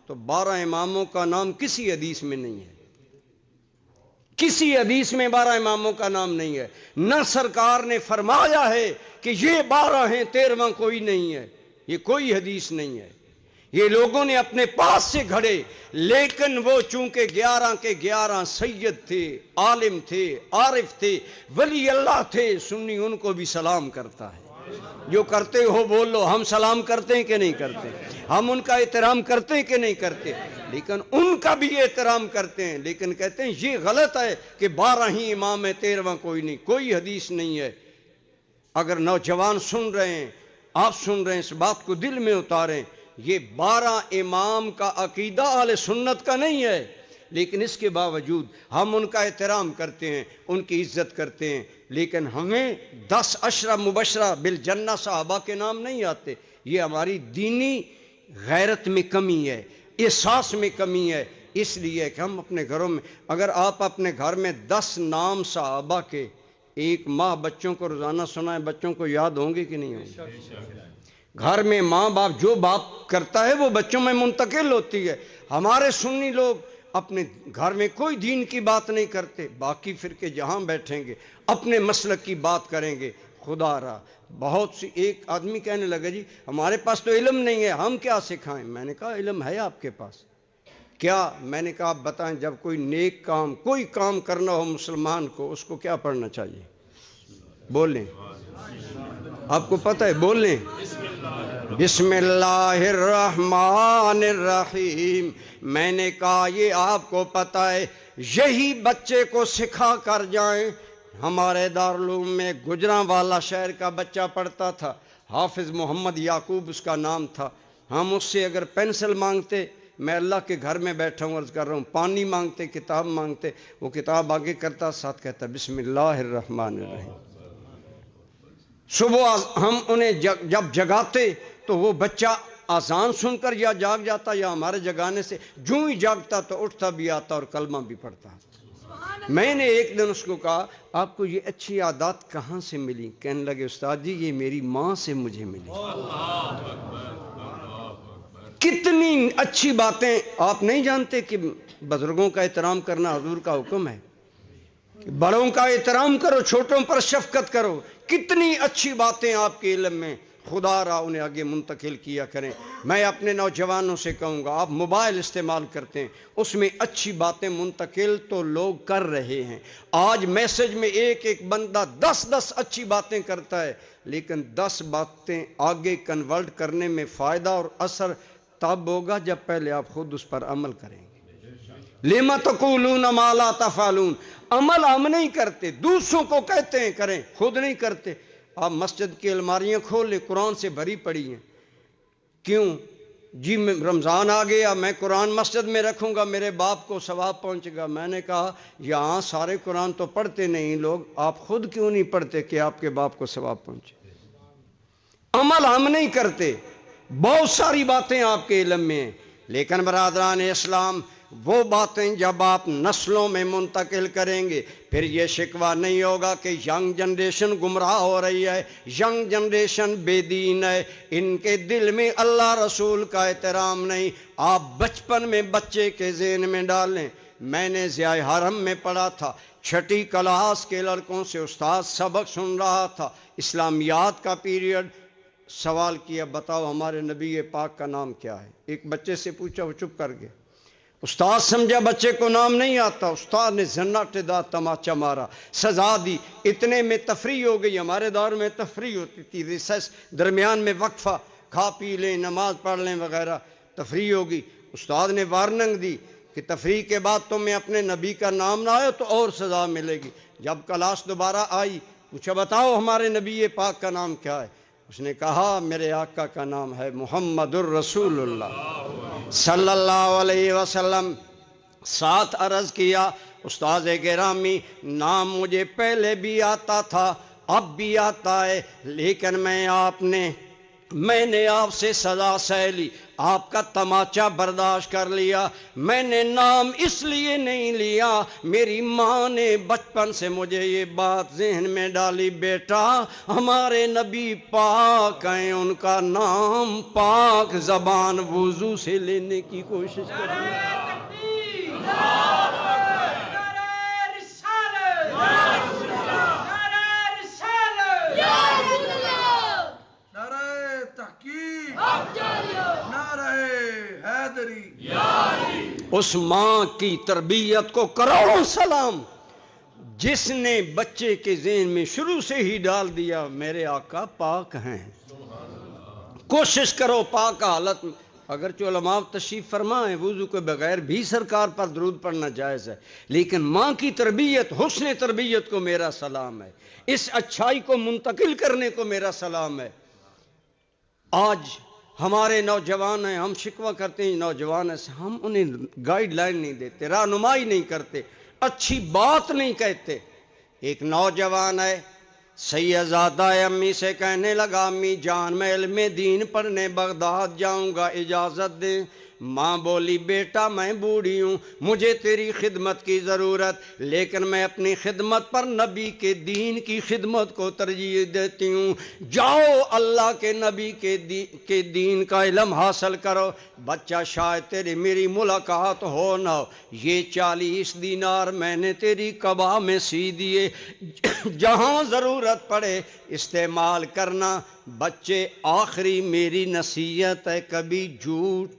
[SPEAKER 1] تو 12 اماموں کا نام کسی حدیث میں نہیں ہے، کسی حدیث میں 12 اماموں کا نام نہیں ہے، نہ سرکار نے فرمایا ہے کہ یہ 12 ہیں 13واں کوئی نہیں ہے، یہ کوئی حدیث نہیں ہے، یہ لوگوں نے اپنے پاس سے گھڑے، لیکن وہ چونکہ 11 کے 11 سید تھے، عالم تھے، عارف تھے، ولی اللہ تھے، سنی ان کو بھی سلام کرتا ہے۔ جو کرتے ہو بول لو، ہم سلام کرتے ہیں کہ نہیں کرتے؟ ہم ان کا احترام کرتے ہیں کہ نہیں کرتے؟ لیکن ان کا بھی احترام کرتے ہیں، لیکن کہتے ہیں یہ غلط ہے کہ 12 ہی امام ہے 13واں کوئی نہیں، کوئی حدیث نہیں ہے۔ اگر نوجوان سن رہے ہیں، آپ سن رہے ہیں، اس بات کو دل میں اتاریں، یہ 12 امام کا عقیدہ اہل سنت کا نہیں ہے، لیکن اس کے باوجود ہم ان کا احترام کرتے ہیں، ان کی عزت کرتے ہیں، لیکن ہمیں 10 عشرہ مبشرہ بالجنہ صحابہ کے نام نہیں آتے۔ یہ ہماری دینی غیرت میں کمی ہے، احساس میں کمی ہے۔ اس لیے کہ ہم اپنے گھروں میں، اگر آپ اپنے گھر میں 10 نام صحابہ کے ایک ماہ بچوں کو روزانہ سنائیں، بچوں کو یاد ہوں گے کہ نہیں ہوں گے؟ گھر میں ماں باپ جو باپ کرتا ہے وہ بچوں میں منتقل ہوتی ہے۔ ہمارے سنی لوگ اپنے گھر میں کوئی دین کی بات نہیں کرتے، باقی فرقے جہاں بیٹھیں گے اپنے مسلک کی بات کریں گے. خدا را بہت سی، ایک آدمی کہنے لگا جی ہمارے پاس تو علم نہیں ہے، ہم کیا سکھائیں؟ میں نے کہا علم ہے آپ کے پاس کیا؟ میں نے کہا آپ بتائیں، جب کوئی نیک کام، کوئی کام کرنا ہو مسلمان کو، اس کو کیا پڑھنا چاہیے؟ بولیں، آپ کو پتہ ہے؟ بولیں. بسم اللہ الرحمن الرحیم. میں نے کہا یہ آپ کو پتہ ہے، یہی بچے کو سکھا کر جائیں. ہمارے دارالعلوم میں گجرانوالا شہر کا بچہ پڑھتا تھا، حافظ محمد یعقوب اس کا نام تھا. ہم اس سے اگر پینسل مانگتے، میں اللہ کے گھر میں بیٹھا ہوں عرض کر رہا ہوں، پانی مانگتے، کتاب مانگتے، وہ کتاب آگے کرتا، ساتھ کہتا بسم اللہ الرحمن الرحیم. صبح ہم انہیں جب جگاتے تو وہ بچہ اذان سن کر یا جاگ جاتا یا ہمارے جگانے سے جو ہی جاگتا تو اٹھتا بھی آتا اور کلمہ بھی پڑھتا. میں نے ایک دن اس کو کہا آپ کو یہ اچھی عادات کہاں سے ملی؟ کہنے لگے استاد جی یہ میری ماں سے مجھے ملی. کتنی اچھی باتیں آپ نہیں جانتے کہ بزرگوں کا احترام کرنا حضور کا حکم ہے، بڑوں کا احترام کرو، چھوٹوں پر شفقت کرو. کتنی اچھی باتیں آپ کے علم میں، خدا را انہیں آگے منتقل کیا کریں. میں اپنے نوجوانوں سے کہوں گا آپ موبائل استعمال کرتے ہیں، اس میں اچھی باتیں منتقل تو لوگ کر رہے ہیں. آج میسج میں ایک بندہ 10 اچھی باتیں کرتا ہے، لیکن 10 باتیں آگے کنورٹ کرنے میں فائدہ اور اثر تب ہوگا جب پہلے آپ خود اس پر عمل کریں گے. لِمَ تَقُولُونَ مَا لَا تَفْعَلُونَ. عمل ہم نہیں کرتے، دوسروں کو کہتے ہیں کریں، خود نہیں کرتے. آپ مسجد کی الماریاں کھول لیں، قرآن سے بھری پڑی ہیں. کیوں جی رمضان آ گیا میں قرآن مسجد میں رکھوں گا، میرے باپ کو ثواب پہنچے گا. میں نے کہا یہاں سارے قرآن تو پڑھتے نہیں لوگ، آپ خود کیوں نہیں پڑھتے کہ آپ کے باپ کو ثواب پہنچے؟ عمل ہم نہیں کرتے. بہت ساری باتیں آپ کے علم میں ہیں، لیکن برادران اسلام وہ باتیں جب آپ نسلوں میں منتقل کریں گے پھر یہ شکوہ نہیں ہوگا کہ ینگ جنریشن گمراہ ہو رہی ہے، ینگ جنریشن بے دین ہے، ان کے دل میں اللہ رسول کا احترام نہیں. آپ بچپن میں بچے کے ذہن میں ڈالیں. میں نے ضیاء حرم میں پڑھا تھا، 6ٹھی کلاس کے لڑکوں سے استاد سبق سن رہا تھا، اسلامیات کا پیریڈ. سوال کیا بتاؤ ہمارے نبی پاک کا نام کیا ہے؟ ایک بچے سے پوچھا، وہ چپ کر گیا. استاد سمجھا بچے کو نام نہیں آتا، استاد نے زناٹے دار تماچا مارا، سزا دی. اتنے میں تفریح ہو گئی. ہمارے دور میں تفریح ہوتی تھی، ریسس درمیان میں وقفہ، کھا پی لیں، نماز پڑھ لیں وغیرہ، تفریح ہوگی. استاد نے وارننگ دی کہ تفریح کے بعد تمہیں اپنے نبی کا نام نہ آئے تو اور سزا ملے گی. جب کلاس دوبارہ آئی پوچھا بتاؤ ہمارے نبی پاک کا نام کیا ہے؟ اس نے کہا میرے آقا کا نام ہے محمد الرسول اللہ صلی اللہ علیہ وسلم. ساتھ عرض کیا استاد گرامی نام مجھے پہلے بھی آتا تھا، اب بھی آتا ہے، لیکن میں نے آپ سے سزا سہ لی، آپ کا تماچا برداشت کر لیا. میں نے نام اس لیے نہیں لیا، میری ماں نے بچپن سے مجھے یہ بات ذہن میں ڈالی، بیٹا ہمارے نبی پاک ہیں، ان کا نام پاک زبان وضو سے لینے کی کوشش کریں. اس ماں کی تربیت کو کروڑوں سلام جس نے بچے کے ذہن میں شروع سے ہی ڈال دیا میرے آقا پاک ہیں. کوشش کرو پاک حالت میں. اگرچہ علماء تشریف فرما ہے وضو کے بغیر بھی سرکار پر درود پڑھنا جائز ہے، لیکن ماں کی تربیت، حسن تربیت کو میرا سلام ہے، اس اچھائی کو منتقل کرنے کو میرا سلام ہے. آج ہمارے نوجوان ہیں، ہم شکوہ کرتے ہیں نوجوان سے، ہم انہیں گائیڈ لائن نہیں دیتے، رہنمائی نہیں کرتے، اچھی بات نہیں کہتے. ایک نوجوان ہے سیدزادہ امی سے کہنے لگا امی جان میں علم دین پڑھنے بغداد جاؤں گا، اجازت دیں. ماں بولی بیٹا میں بوڑھی ہوں، مجھے تیری خدمت کی ضرورت، لیکن میں اپنی خدمت پر نبی کے دین کی خدمت کو ترجیح دیتی ہوں، جاؤ اللہ کے نبی کے دین کا علم حاصل کرو۔ بچہ شاید تیری میری ملاقات ہو نہ ہو، یہ 40 دینار میں نے تیری کبا میں سی دیے، جہاں ضرورت پڑے استعمال کرنا۔ بچے آخری میری نصیحت ہے، کبھی جھوٹ۔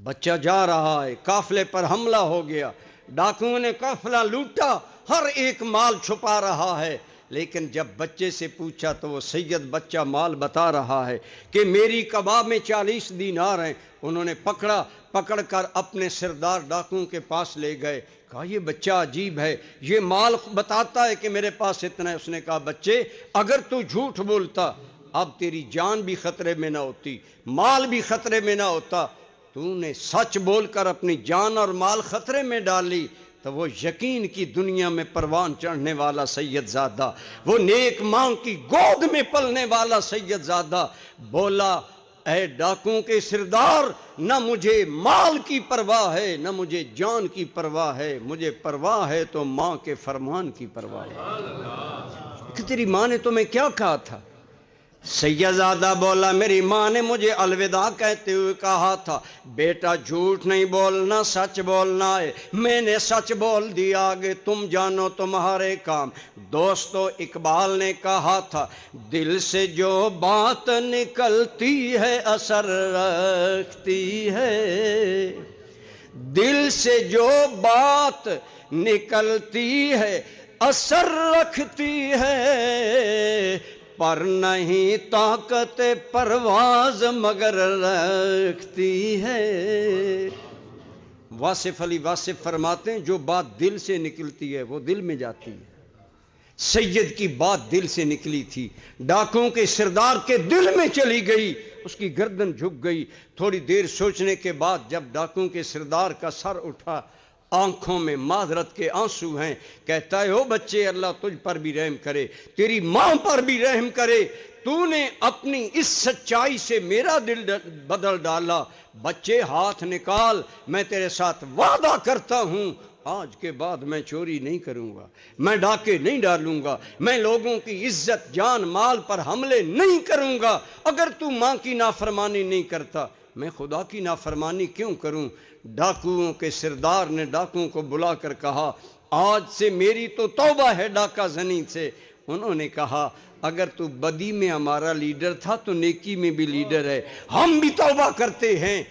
[SPEAKER 1] بچہ جا رہا ہے، قافلے پر حملہ ہو گیا، ڈاکوؤں نے قافلہ لوٹا، ہر ایک مال چھپا رہا ہے، لیکن جب بچے سے پوچھا تو وہ سید بچہ مال بتا رہا ہے کہ میری کباب میں 40 دینار ہیں۔ انہوں نے پکڑ کر اپنے سردار ڈاکوؤں کے پاس لے گئے، کہا یہ بچہ عجیب ہے، یہ مال بتاتا ہے کہ میرے پاس اتنا ہے۔ اس نے کہا بچے اگر تو جھوٹ بولتا اب تیری جان بھی خطرے میں نہ ہوتی، مال بھی خطرے میں نہ ہوتا، تو نے سچ بول کر اپنی جان اور مال خطرے میں ڈالی، تو وہ یقین کی دنیا میں پروان چڑھنے والا سید زادہ، وہ نیک ماں کی گود میں پلنے والا سید زادہ بولا اے ڈاکوں کے سردار، نہ مجھے مال کی پرواہ ہے نہ مجھے جان کی پرواہ ہے، مجھے پرواہ ہے تو ماں کے فرمان کی پرواہ ہے۔ کہ تیری ماں نے تمہیں کیا کہا تھا؟ سیدزادہ بولا میری ماں نے مجھے الوداع کہتے ہوئے کہا تھا بیٹا جھوٹ نہیں بولنا، سچ بولنا ہے۔ میں نے سچ بول دیا، آگے تم جانو تمہارے کام۔ دوستو اقبال نے کہا تھا دل سے جو بات نکلتی ہے اثر رکھتی ہے، دل سے جو بات نکلتی ہے اثر رکھتی ہے، پر نہیں طاقت پرواز مگر رکھتی ہے۔ واصف علی واصف فرماتے ہیں جو بات دل سے نکلتی ہے وہ دل میں جاتی ہے۔ سید کی بات دل سے نکلی تھی، ڈاکوں کے سردار کے دل میں چلی گئی، اس کی گردن جھک گئی۔ تھوڑی دیر سوچنے کے بعد جب ڈاکوں کے سردار کا سر اٹھا، آنکھوں میں معذرت کے آنسو ہیں، کہتا ہے او بچے اللہ تجھ پر بھی رحم کرے، تیری ماں پر بھی رحم کرے، تو نے اپنی اس سچائی سے میرا دل بدل ڈالا۔ بچے ہاتھ نکال، میں تیرے ساتھ وعدہ کرتا ہوں آج کے بعد میں چوری نہیں کروں گا، میں ڈاکے نہیں ڈالوں گا، میں لوگوں کی عزت جان مال پر حملے نہیں کروں گا۔ اگر تو ماں کی نافرمانی نہیں کرتا میں خدا کی نافرمانی کیوں کروں؟ ڈاکوؤں کے سردار نے ڈاکوؤں کو بلا کر کہا آج سے میری تو توبہ ہے ڈاکہ زنی سے۔ انہوں نے کہا اگر تو بدی میں ہمارا لیڈر تھا تو نیکی میں بھی لیڈر ہے، ہم بھی توبہ کرتے ہیں۔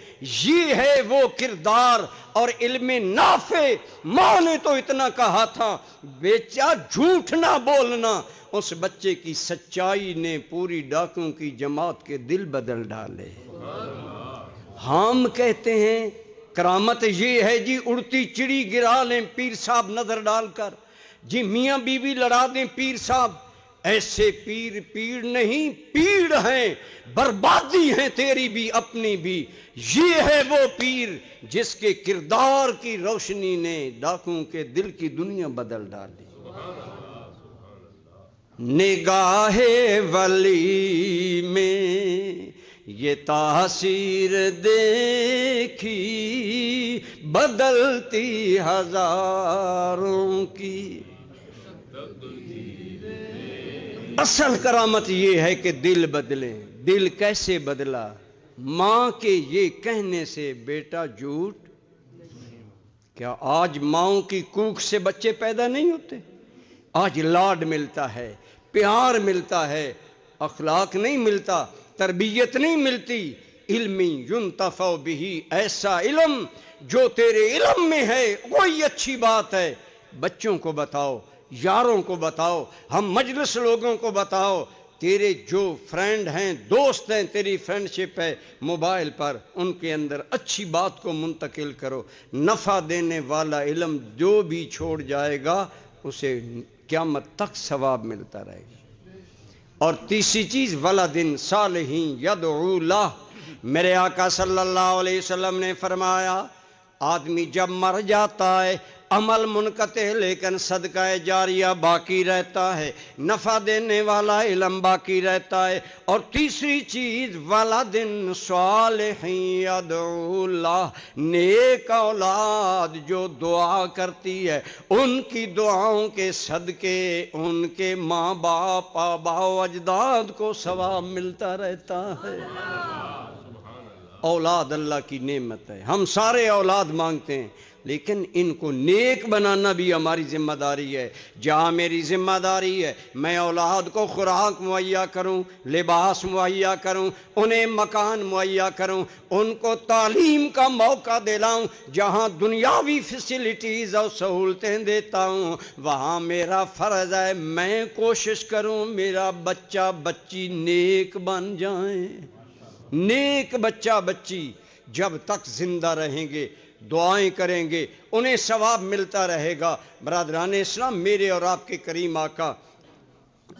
[SPEAKER 1] یہ ہے وہ کردار اور علم نافع۔ ماں نے تو اتنا کہا تھا بیچا جھوٹ نہ بولنا، اس بچے کی سچائی نے پوری ڈاکوں کی جماعت کے دل بدل ڈالے۔ ہم کہتے ہیں کرامت یہ ہے جی اڑتی چڑی گرا لیں پیر صاحب نظر ڈال کر، جی میاں بیوی لڑا دیں پیر صاحب، ایسے پیر پیر نہیں پیڑ ہیں، بربادی ہیں تیری بھی اپنی بھی۔ یہ ہے وہ پیر جس کے کردار کی روشنی نے ڈاکوں کے دل کی دنیا بدل ڈالی۔ نگاہ ولی میں یہ تاثیر دیکھی بدلتی ہزاروں کی۔ اصل کرامت یہ ہے کہ دل بدلے۔ دل کیسے بدلا؟ ماں کے یہ کہنے سے بیٹا جھوٹ۔ کیا آج ماؤں کی کوکھ سے بچے پیدا نہیں ہوتے؟ آج لاڈ ملتا ہے، پیار ملتا ہے، اخلاق نہیں ملتا، تربیت نہیں ملتی۔ علمی ينتفع به، ایسا علم جو تیرے علم میں ہے وہی اچھی بات ہے۔ بچوں کو بتاؤ، یاروں کو بتاؤ، ہم مجلس لوگوں کو بتاؤ، تیرے جو فرینڈ ہیں دوست ہیں تیری فرینڈ شپ ہے موبائل پر، ان کے اندر اچھی بات کو منتقل کرو۔ نفع دینے والا علم جو بھی چھوڑ جائے گا اسے قیامت تک ثواب ملتا رہے گا۔ اور تیسری چیز ولدن صالح یدعو لہ، میرے آقا صلی اللہ علیہ وسلم نے فرمایا آدمی جب مر جاتا ہے عمل منقطع لیکن صدقہ جاریہ باقی رہتا ہے، نفع دینے والا علم باقی رہتا ہے، اور تیسری چیز ولد صالح یدعو لہ، نیک اولاد جو دعا کرتی ہے، ان کی دعاؤں کے صدقے ان کے ماں باپ آبا و اجداد کو ثواب ملتا رہتا ہے۔ اولاد اللہ کی نعمت ہے، ہم سارے اولاد مانگتے ہیں، لیکن ان کو نیک بنانا بھی ہماری ذمہ داری ہے۔ جہاں میری ذمہ داری ہے میں اولاد کو خوراک مہیا کروں، لباس مہیا کروں، انہیں مکان مہیا کروں، ان کو تعلیم کا موقع دلاؤں، جہاں دنیاوی فیسلٹیز اور سہولتیں دیتا ہوں، وہاں میرا فرض ہے میں کوشش کروں میرا بچہ بچی نیک بن جائیں۔ نیک بچہ بچی جب تک زندہ رہیں گے، دعائیں کریں گے، انہیں ثواب ملتا رہے گا۔ برادران اسلام، میرے اور آپ کے کریم آقا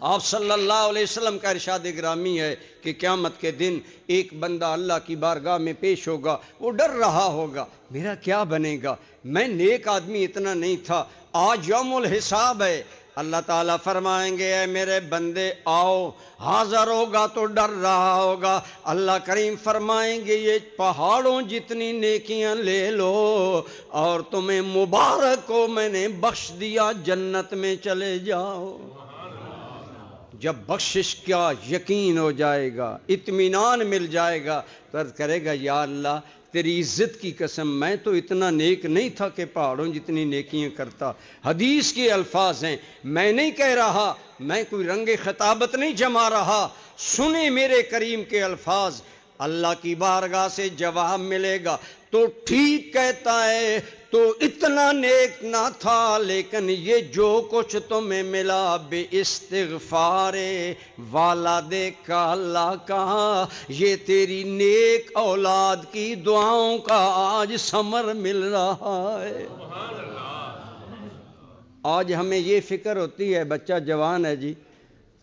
[SPEAKER 1] آپ صلی اللہ علیہ وسلم کا ارشاد گرامی ہے کہ قیامت کے دن ایک بندہ اللہ کی بارگاہ میں پیش ہوگا، وہ ڈر رہا ہوگا میرا کیا بنے گا، میں نیک آدمی اتنا نہیں تھا، آج یوم الحساب ہے۔ اللہ تعالیٰ فرمائیں گے اے میرے بندے آؤ، حاضر ہوگا تو ڈر رہا ہوگا۔ اللہ کریم فرمائیں گے یہ پہاڑوں جتنی نیکیاں لے لو اور تمہیں مبارک کو میں نے بخش دیا، جنت میں چلے جاؤ۔ جب بخشش کا یقین ہو جائے گا، اطمینان مل جائے گا، تو عرض کرے گا یا اللہ تیری عزت کی قسم میں تو اتنا نیک نہیں تھا کہ پہاڑوں جتنی نیکیاں کرتا۔ حدیث کے الفاظ ہیں، میں نہیں کہہ رہا، میں کوئی رنگ خطابت نہیں جما رہا، سنیں میرے کریم کے الفاظ۔ اللہ کی بارگاہ سے جواب ملے گا تو ٹھیک کہتا ہے، تو اتنا نیک نہ تھا، لیکن یہ جو کچھ تمہیں ملا بے استغفار والد کا، اللہ کہا یہ تیری نیک اولاد کی دعاؤں کا آج ثمر مل رہا ہے۔ آج ہمیں یہ فکر ہوتی ہے بچہ جوان ہے جی،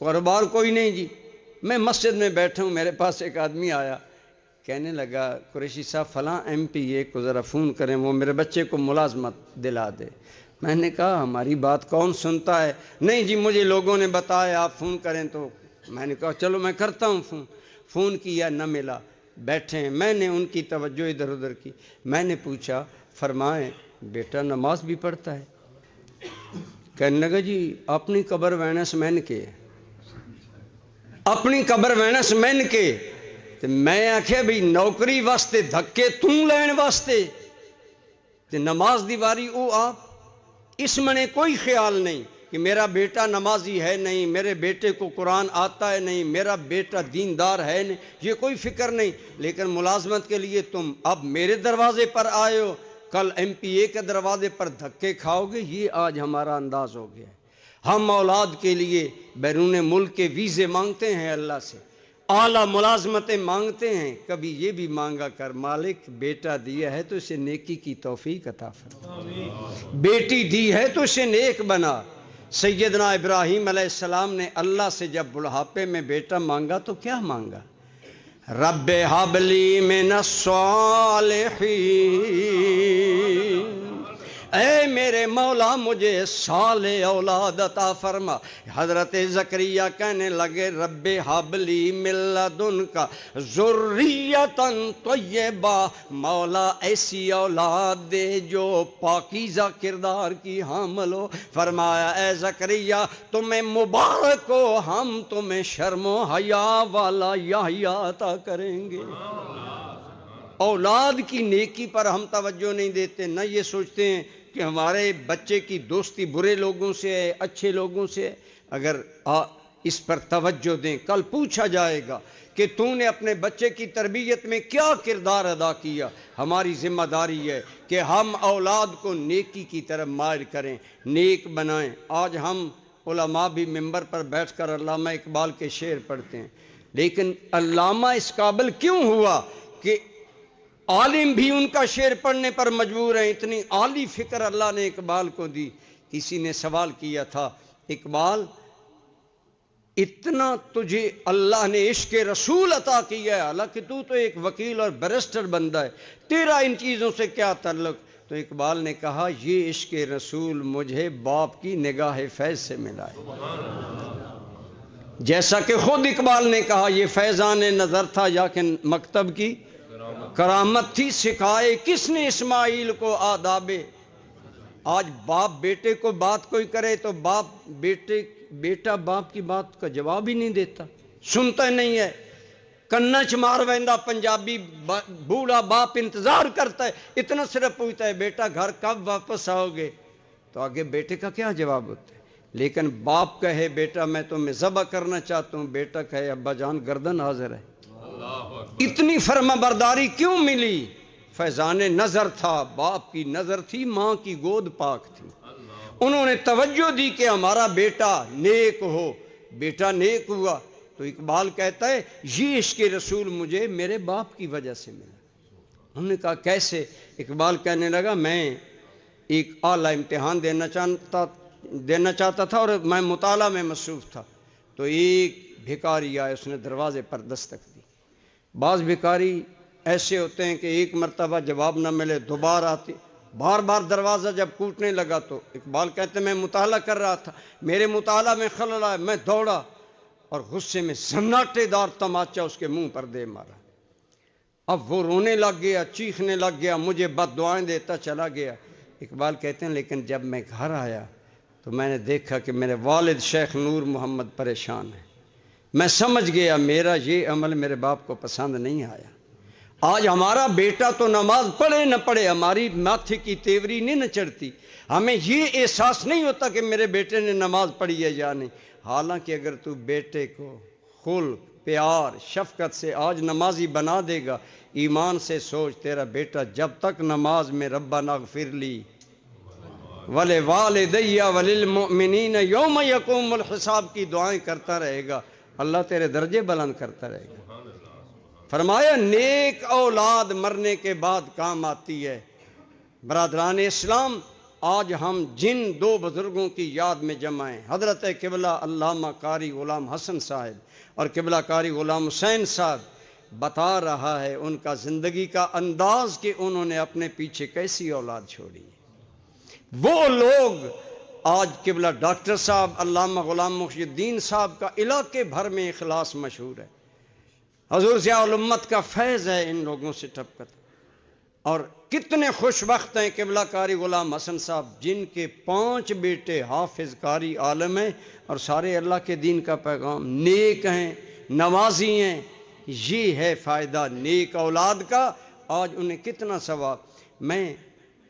[SPEAKER 1] کاروبار کوئی نہیں جی۔ میں مسجد میں بیٹھا ہوں، میرے پاس ایک آدمی آیا، کہنے لگا قریشی صاحب فلاں ایم پی اے کو ذرا فون کریں، وہ میرے بچے کو ملازمت دلا دے۔ میں نے کہا ہماری بات کون سنتا ہے؟ نہیں جی مجھے لوگوں نے بتایا آپ فون کریں، تو میں نے کہا چلو میں کرتا ہوں فون۔ فون کیا نہ ملا، بیٹھے ہیں، میں نے ان کی توجہ ادھر ادھر کی، میں نے پوچھا فرمائیں بیٹا نماز بھی پڑھتا ہے؟ کہنے لگا جی اپنی قبر وینس مین کے، اپنی قبر وینس مین کے۔ تو میں آکھیا بھی نوکری واسطے دھکے توں لین واسطے تے نماز دیواری او آپ، اس میں کوئی خیال نہیں کہ میرا بیٹا نمازی ہے نہیں، میرے بیٹے کو قرآن آتا ہے نہیں، میرا بیٹا دیندار ہے نہیں، یہ کوئی فکر نہیں۔ لیکن ملازمت کے لیے تم اب میرے دروازے پر آئے ہو، کل ایم پی اے کے دروازے پر دھکے کھاؤ گے، یہ آج ہمارا انداز ہو گیا ہے۔ ہم اولاد کے لیے بیرون ملک کے ویزے مانگتے ہیں اللہ سے، اعلیٰ ملازمتیں مانگتے ہیں، کبھی یہ بھی مانگا کر مالک بیٹا دیا ہے تو اسے نیکی کی توفیق عطا فرما، بیٹی دی ہے تو اسے نیک بنا۔ سیدنا ابراہیم علیہ السلام نے اللہ سے جب بڑھاپے میں بیٹا مانگا تو کیا مانگا؟ رب ہب لی من الصالحین، اے میرے مولا مجھے صالح اولاد عطا فرما۔ حضرت زکریہ کہنے لگے رب ہب لی من لدنک ذریۃ طیبہ، مولا ایسی اولاد دے جو پاکیزہ کردار کی حامل ہو۔ فرمایا اے زکریہ تمہیں مبارک ہو، ہم تمہیں شرم و حیا والا یحییٰ عطا کریں گے۔ اولاد کی نیکی پر ہم توجہ نہیں دیتے، نہ یہ سوچتے ہیں کہ ہمارے بچے کی دوستی برے لوگوں سے ہے اچھے لوگوں سے ہے۔ اگر اس پر توجہ دیں، کل پوچھا جائے گا کہ تو نے اپنے بچے کی تربیت میں کیا کردار ادا کیا۔ ہماری ذمہ داری ہے کہ ہم اولاد کو نیکی کی طرف مائل کریں، نیک بنائیں۔ آج ہم علماء بھی ممبر پر بیٹھ کر علامہ اقبال کے شعر پڑھتے ہیں، لیکن علامہ اس قابل کیوں ہوا کہ عالم بھی ان کا شعر پڑھنے پر مجبور ہیں؟ اتنی عالی فکر اللہ نے اقبال کو دی۔ کسی نے سوال کیا تھا اقبال اتنا تجھے اللہ نے عشق رسول عطا کیا ہے، حالانکہ تو ایک وکیل اور بیرسٹر بندہ ہے، تیرا ان چیزوں سے کیا تعلق؟ تو اقبال نے کہا یہ عشق رسول مجھے باپ کی نگاہ فیض سے ملا ہے۔ جیسا کہ خود اقبال نے کہا یہ فیضان نظر تھا یا کہ مکتب کی کرامت تھی، سکھائے کس نے اسماعیل کو آداب۔ آج باپ بیٹے کو بات کوئی کرے تو بیٹا باپ کی بات کا جواب ہی نہیں دیتا، سنتا نہیں ہے۔ کنچ مار ویندا پنجابی بوڑھا باپ انتظار کرتا ہے، اتنا صرف پوچھتا ہے بیٹا گھر کب واپس آؤ گے، تو آگے بیٹے کا کیا جواب ہوتا ہے؟ لیکن باپ کہے بیٹا میں تمہیں ذبح کرنا چاہتا ہوں، بیٹا کہے ابا جان گردن حاضر ہے۔ اتنی فرما برداری کیوں ملی؟ فیضان نظر تھا، باپ کی نظر تھی، ماں کی گود پاک تھی، انہوں نے توجہ دی کہ ہمارا بیٹا نیک ہو، بیٹا نیک ہوا۔ تو اقبال کہتا ہے یہ عشق رسول مجھے میرے باپ کی وجہ سے ملا۔ انہوں نے کہا کیسے؟ اقبال کہنے لگا میں ایک اعلیٰ امتحان دینا چاہتا تھا اور میں مطالعہ میں مصروف تھا، تو ایک بھکاری آئے، اس نے دروازے پر دستک دی۔ بعض بھکاری ایسے ہوتے ہیں کہ ایک مرتبہ جواب نہ ملے دوبارہ آتی، بار بار دروازہ جب کوٹنے لگا تو اقبال کہتے ہیں میں مطالعہ کر رہا تھا، میرے مطالعہ میں خلل آیا، میں دوڑا اور غصے میں سناٹے دار تماچا اس کے منہ پر دے مارا۔ اب وہ رونے لگ گیا، چیخنے لگ گیا، مجھے بد دعائیں دیتا چلا گیا۔ اقبال کہتے ہیں لیکن جب میں گھر آیا تو میں نے دیکھا کہ میرے والد شیخ نور محمد پریشان ہیں، میں سمجھ گیا میرا یہ عمل میرے باپ کو پسند نہیں آیا۔ آج ہمارا بیٹا تو نماز پڑھے نہ پڑھے، ہماری ماتھے کی تیوری نہیں نہ چڑھتی، ہمیں یہ احساس نہیں ہوتا کہ میرے بیٹے نے نماز پڑھی ہے یا نہیں۔ حالانکہ اگر تو بیٹے کو خلق پیار شفقت سے آج نمازی بنا دے گا، ایمان سے سوچ تیرا بیٹا جب تک نماز میں ربنا اغفر لی وَلِوَالِدَيَّ وَلِلْمُؤْمِنِينَ یوم یقوم الحساب کی دعائیں کرتا رہے گا، اللہ تیرے درجے بلند کرتا رہے گا۔ فرمایا نیک اولاد مرنے کے بعد کام آتی ہے۔ برادران اسلام، آج ہم جن دو بزرگوں کی یاد میں جمع ہیں، حضرت قبلہ علامہ قاری غلام حسن صاحب اور قبلہ قاری غلام حسین صاحب، بتا رہا ہے ان کا زندگی کا انداز کہ انہوں نے اپنے پیچھے کیسی اولاد چھوڑی ہے۔ وہ لوگ آج قبلہ ڈاکٹر صاحب علامہ غلام محی الدین صاحب کا علاقے بھر میں اخلاص مشہور ہے، حضور ضیاء الامت کا فیض ہے ان لوگوں سے ٹپکتا۔ اور کتنے خوش بخت ہیں قبلہ قاری غلام حسن صاحب جن کے 5 بیٹے حافظ قاری عالم ہیں اور سارے اللہ کے دین کا پیغام، نیک ہیں، نمازی ہیں۔ یہ ہے فائدہ نیک اولاد کا، آج انہیں کتنا ثواب۔ میں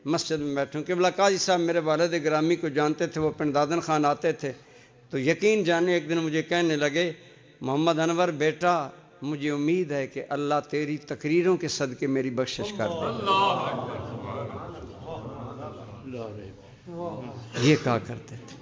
[SPEAKER 1] مسجد میں بیٹھوں، قبلہ قاضی صاحب میرے والد گرامی کو جانتے تھے، وہ پنڈ دادن خان آتے تھے، تو یقین جانے ایک دن مجھے کہنے لگے محمد انور بیٹا مجھے امید ہے کہ اللہ تیری تقریروں کے صدقے میری بخشش کر دے۔ یہ کہا کرتے تھے۔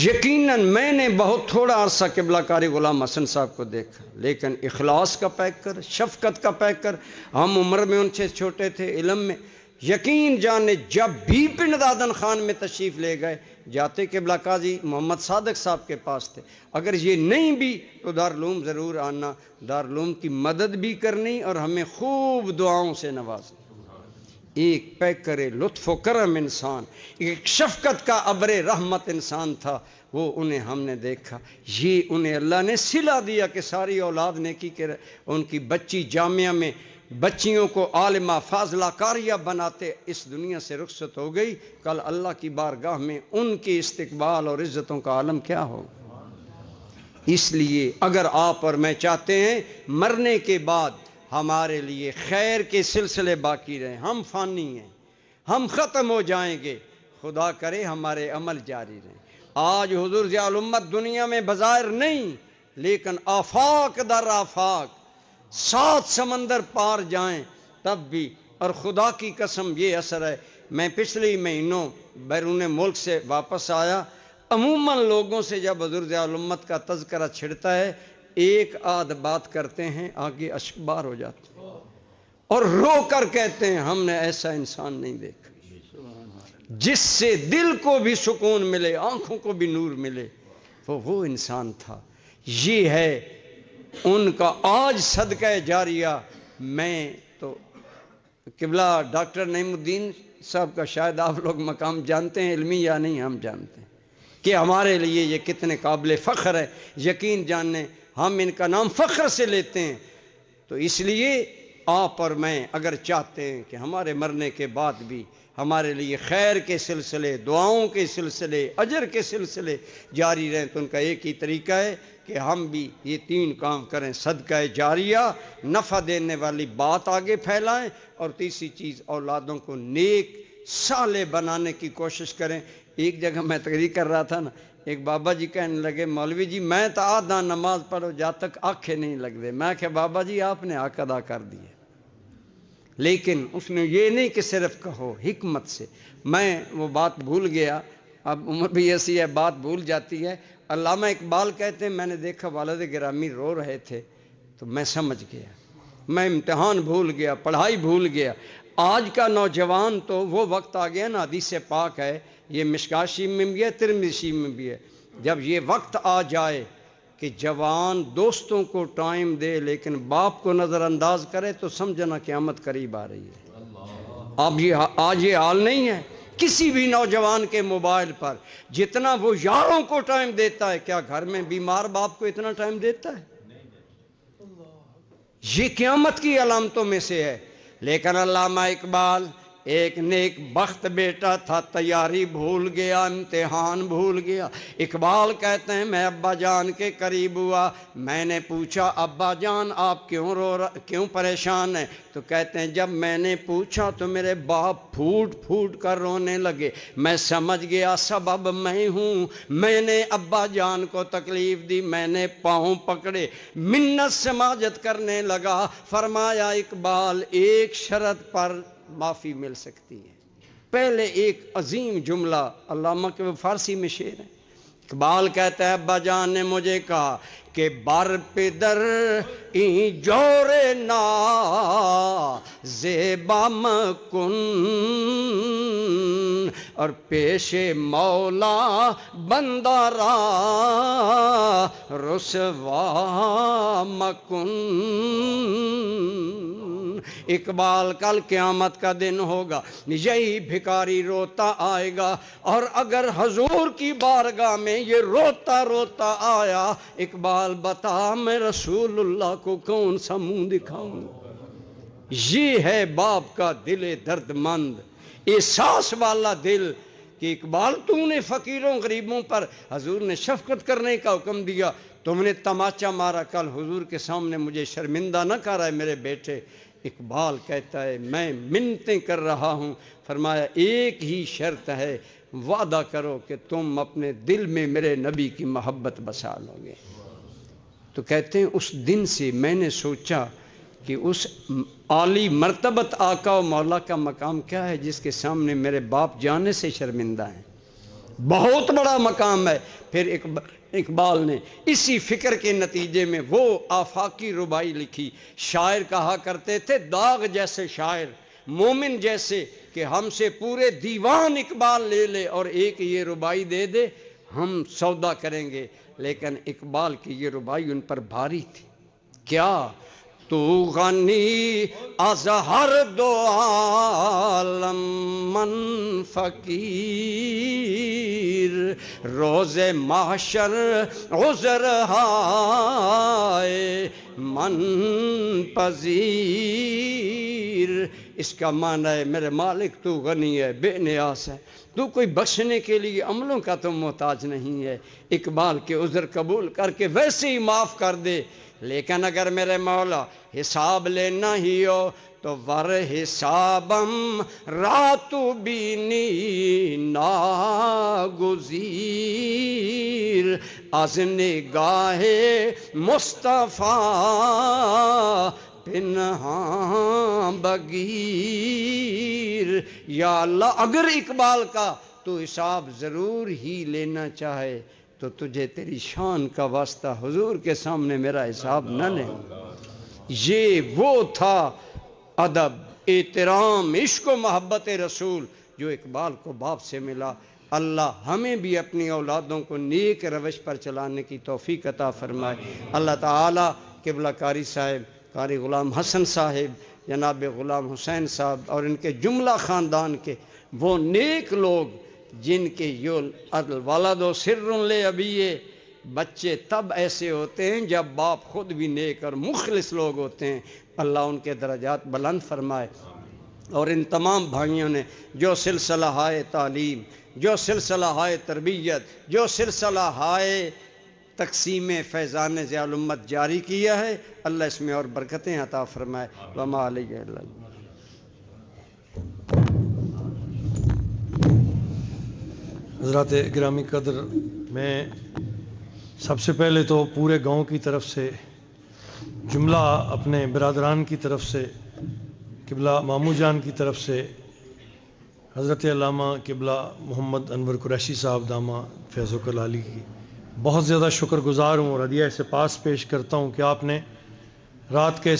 [SPEAKER 1] یقیناً میں نے بہت تھوڑا عرصہ قبلہ قاری غلام حسن صاحب کو دیکھا، لیکن اخلاص کا پیکر، شفقت کا پیکر، ہم عمر میں ان سے چھوٹے تھے، علم میں۔ یقین جانے جب بھی پنڈ دادن خان میں تشریف لے گئے جاتے قبلہ قاضی محمد صادق صاحب کے پاس تھے، اگر یہ نہیں بھی تو دارالعلوم ضرور آنا، دارالعلوم کی مدد بھی کرنی اور ہمیں خوب دعاؤں سے نوازنا۔ ایک پیکر لطف و کرم انسان، ایک شفقت کا ابر رحمت انسان تھا، وہ انہیں ہم نے دیکھا۔ یہ انہیں اللہ نے صلہ دیا کہ ساری اولاد نیکی کے ان کی بچی جامعہ میں بچیوں کو عالمہ فاضلہ قاریہ بناتے اس دنیا سے رخصت ہو گئی، کل اللہ کی بارگاہ میں ان کے استقبال اور عزتوں کا عالم کیا ہوگا۔ اس لیے اگر آپ اور میں چاہتے ہیں مرنے کے بعد ہمارے لیے خیر کے سلسلے باقی رہیں، ہم فانی ہیں، ہم ختم ہو جائیں گے، خدا کرے ہمارے عمل جاری رہیں۔ آج حضور ضیاء الامت دنیا میں بظاہر نہیں، لیکن آفاق در آفاق 7 سمندر پار جائیں تب بھی، اور خدا کی قسم یہ اثر ہے، میں پچھلے مہینوں بیرون ملک سے واپس آیا، عموماً لوگوں سے جب حضور ضیاء الامت کا تذکرہ چھڑتا ہے ایک آدھ بات کرتے ہیں، آگے اشک بار ہو جاتے ہیں اور رو کر کہتے ہیں ہم نے ایسا انسان نہیں دیکھا جس سے دل کو بھی سکون ملے، آنکھوں کو بھی نور ملے، وہ انسان تھا۔ یہ ہے ان کا آج صدقہ جاریہ۔ میں تو قبلہ ڈاکٹر نعیم الدین صاحب کا شاید آپ لوگ مقام جانتے ہیں، علمی یا نہیں ہم جانتے ہیں کہ ہمارے لیے یہ کتنے قابل فخر ہے. یقین جانیں ہم ان کا نام فخر سے لیتے ہیں. تو اس لیے آپ اور میں اگر چاہتے ہیں کہ ہمارے مرنے کے بعد بھی ہمارے لیے خیر کے سلسلے، دعاؤں کے سلسلے، اجر کے سلسلے جاری رہیں، تو ان کا ایک ہی طریقہ ہے کہ ہم بھی یہ 3 کام کریں. صدقہ جاریہ، نفع دینے والی بات آگے پھیلائیں، اور تیسری چیز اولادوں کو نیک صالح بنانے کی کوشش کریں. ایک جگہ میں تقریر کر رہا تھا نا، ایک بابا جی کہنے لگے مولوی جی میں تو آدھا نماز پڑھو جب تک آنکھیں نہیں لگ دے. میں کہ بابا جی آپ نے حق ادا کر دیے، لیکن اس نے یہ نہیں کہ صرف کہو، حکمت سے. میں وہ بات بھول گیا، اب عمر بھی ایسی ہے بات بھول جاتی ہے. علامہ اقبال کہتے ہیں میں نے دیکھا والد گرامی رو رہے تھے تو میں سمجھ گیا، میں امتحان بھول گیا، پڑھائی بھول گیا. آج کا نوجوان تو وہ وقت آ گیا نا، حدیث پاک ہے، یہ مشکات شریف میں بھی ہے، ترمذی شریف میں بھی ہے، جب یہ وقت آ جائے کہ جوان دوستوں کو ٹائم دے لیکن باپ کو نظر انداز کرے تو سمجھنا قیامت قریب آ رہی ہے. اب آج یہ حال نہیں ہے. کسی بھی نوجوان کے موبائل پر جتنا وہ یاروں کو ٹائم دیتا ہے، کیا گھر میں بیمار باپ کو اتنا ٹائم دیتا ہے؟ یہ قیامت کی علامتوں میں سے ہے. لیکن علامہ اقبال ایک نیک بخت بیٹا تھا، تیاری بھول گیا، امتحان بھول گیا. اقبال کہتے ہیں میں ابا جان کے قریب ہوا، میں نے پوچھا ابا جان آپ کیوں پریشان ہیں؟ تو کہتے ہیں جب میں نے پوچھا تو میرے باپ پھوٹ پھوٹ کر رونے لگے. میں سمجھ گیا سبب میں ہوں، میں نے ابا جان کو تکلیف دی، میں نے پاؤں پکڑے، منت سماجت کرنے لگا. فرمایا اقبال ایک شرط پر معافی مل سکتی ہے. پہلے ایک عظیم جملہ علامہ کے فارسی میں شعر ہے. اقبال کہتا ہے ابا جان نے مجھے کہا کہ بر پدر این جور نا زیبا مکن اور پیش مولا بندہ را رسوا مکن. اقبال کل قیامت کا دن ہوگا، یہی بھکاری روتا آئے گا، اور اگر حضور کی بارگاہ میں یہ روتا روتا آیا، اقبال بتا میں رسول اللہ کو کون سا منہ دکھاؤں؟ یہ ہے باپ کا دل درد مند، احساس والا دل کہ اقبال تو نے فقیروں غریبوں پر حضور نے شفقت کرنے کا حکم دیا، تم نے تماچا مارا، کل حضور کے سامنے مجھے شرمندہ نہ کر رہا ہے میرے بیٹے. اقبال کہتا ہے میں منتیں کر رہا ہوں. فرمایا ایک ہی شرط ہے، وعدہ کرو کہ تم اپنے دل میں میرے نبی کی محبت بسا لو گے. تو کہتے ہیں اس دن سے میں نے سوچا کہ اس عالی مرتبت آقا و مولا کا مقام کیا ہے جس کے سامنے میرے باپ جانے سے شرمندہ ہیں. بہت بڑا مقام ہے. پھر اقبال نے اسی فکر کے نتیجے میں وہ آفاقی ربائی لکھی. شاعر کہا کرتے تھے داغ جیسے شاعر، مومن جیسے کہ ہم سے پورے دیوان اقبال لے لے اور ایک یہ ربائی دے دے ہم سودا کریں گے. لیکن اقبال کی یہ ربائی ان پر بھاری تھی. کیا تو غنی از ہر دو عالم من فقیر، روز محشر عذر ہائے من پذیر. اس کا معنی ہے میرے مالک تو غنی ہے، بے نیاز ہے، تو کوئی بخشنے کے لیے عملوں کا تو محتاج نہیں ہے. اقبال کے عذر قبول کر کے ویسے ہی معاف کر دے. لیکن اگر میرے مولا حساب لینا ہی ہو تو ور حسابم راتو بینی ناگزیر، از نگاہ مصطفیٰ پنہاں بگیر. یا اللہ اگر اقبال کا تو حساب ضرور ہی لینا چاہے تو تجھے تیری شان کا واسطہ حضور کے سامنے میرا حساب نہ لے. یہ وہ تھا ادب، احترام، عشق و محبت رسول جو اقبال کو باپ سے ملا. اللہ ہمیں بھی اپنی اولادوں کو نیک روش پر چلانے کی توفیق عطا فرمائے. اللہ تعالی قبلہ قاری صاحب، قاری غلام حسن صاحب، جناب غلام حسین صاحب اور ان کے جملہ خاندان کے وہ نیک لوگ جن کے الولد و سر لابیہ، بچے تب ایسے ہوتے ہیں جب باپ خود بھی نیک اور مخلص لوگ ہوتے ہیں، اللہ ان کے درجات بلند فرمائے۔ اور ان تمام بھائیوں نے جو سلسلہ ہائے تعلیم، جو سلسلہ ہائے تربیت، جو سلسلہ ہائے تقسیم فیضان ضیاء الامت جاری کیا ہے، اللہ اس میں اور برکتیں عطا فرمائے۔ وما علیہ الا البلاغ۔
[SPEAKER 3] حضرات گرامی قدر، میں سب سے پہلے تو پورے گاؤں کی طرف سے، جملہ اپنے برادران کی طرف سے، قبلہ مامو جان کی طرف سے، حضرت علامہ قبلہ محمد انور قریشی صاحب دامہ فیض و کلالی کی بہت زیادہ شکر گزار ہوں اور ہدیہ سے پاس پیش کرتا ہوں کہ آپ نے رات کے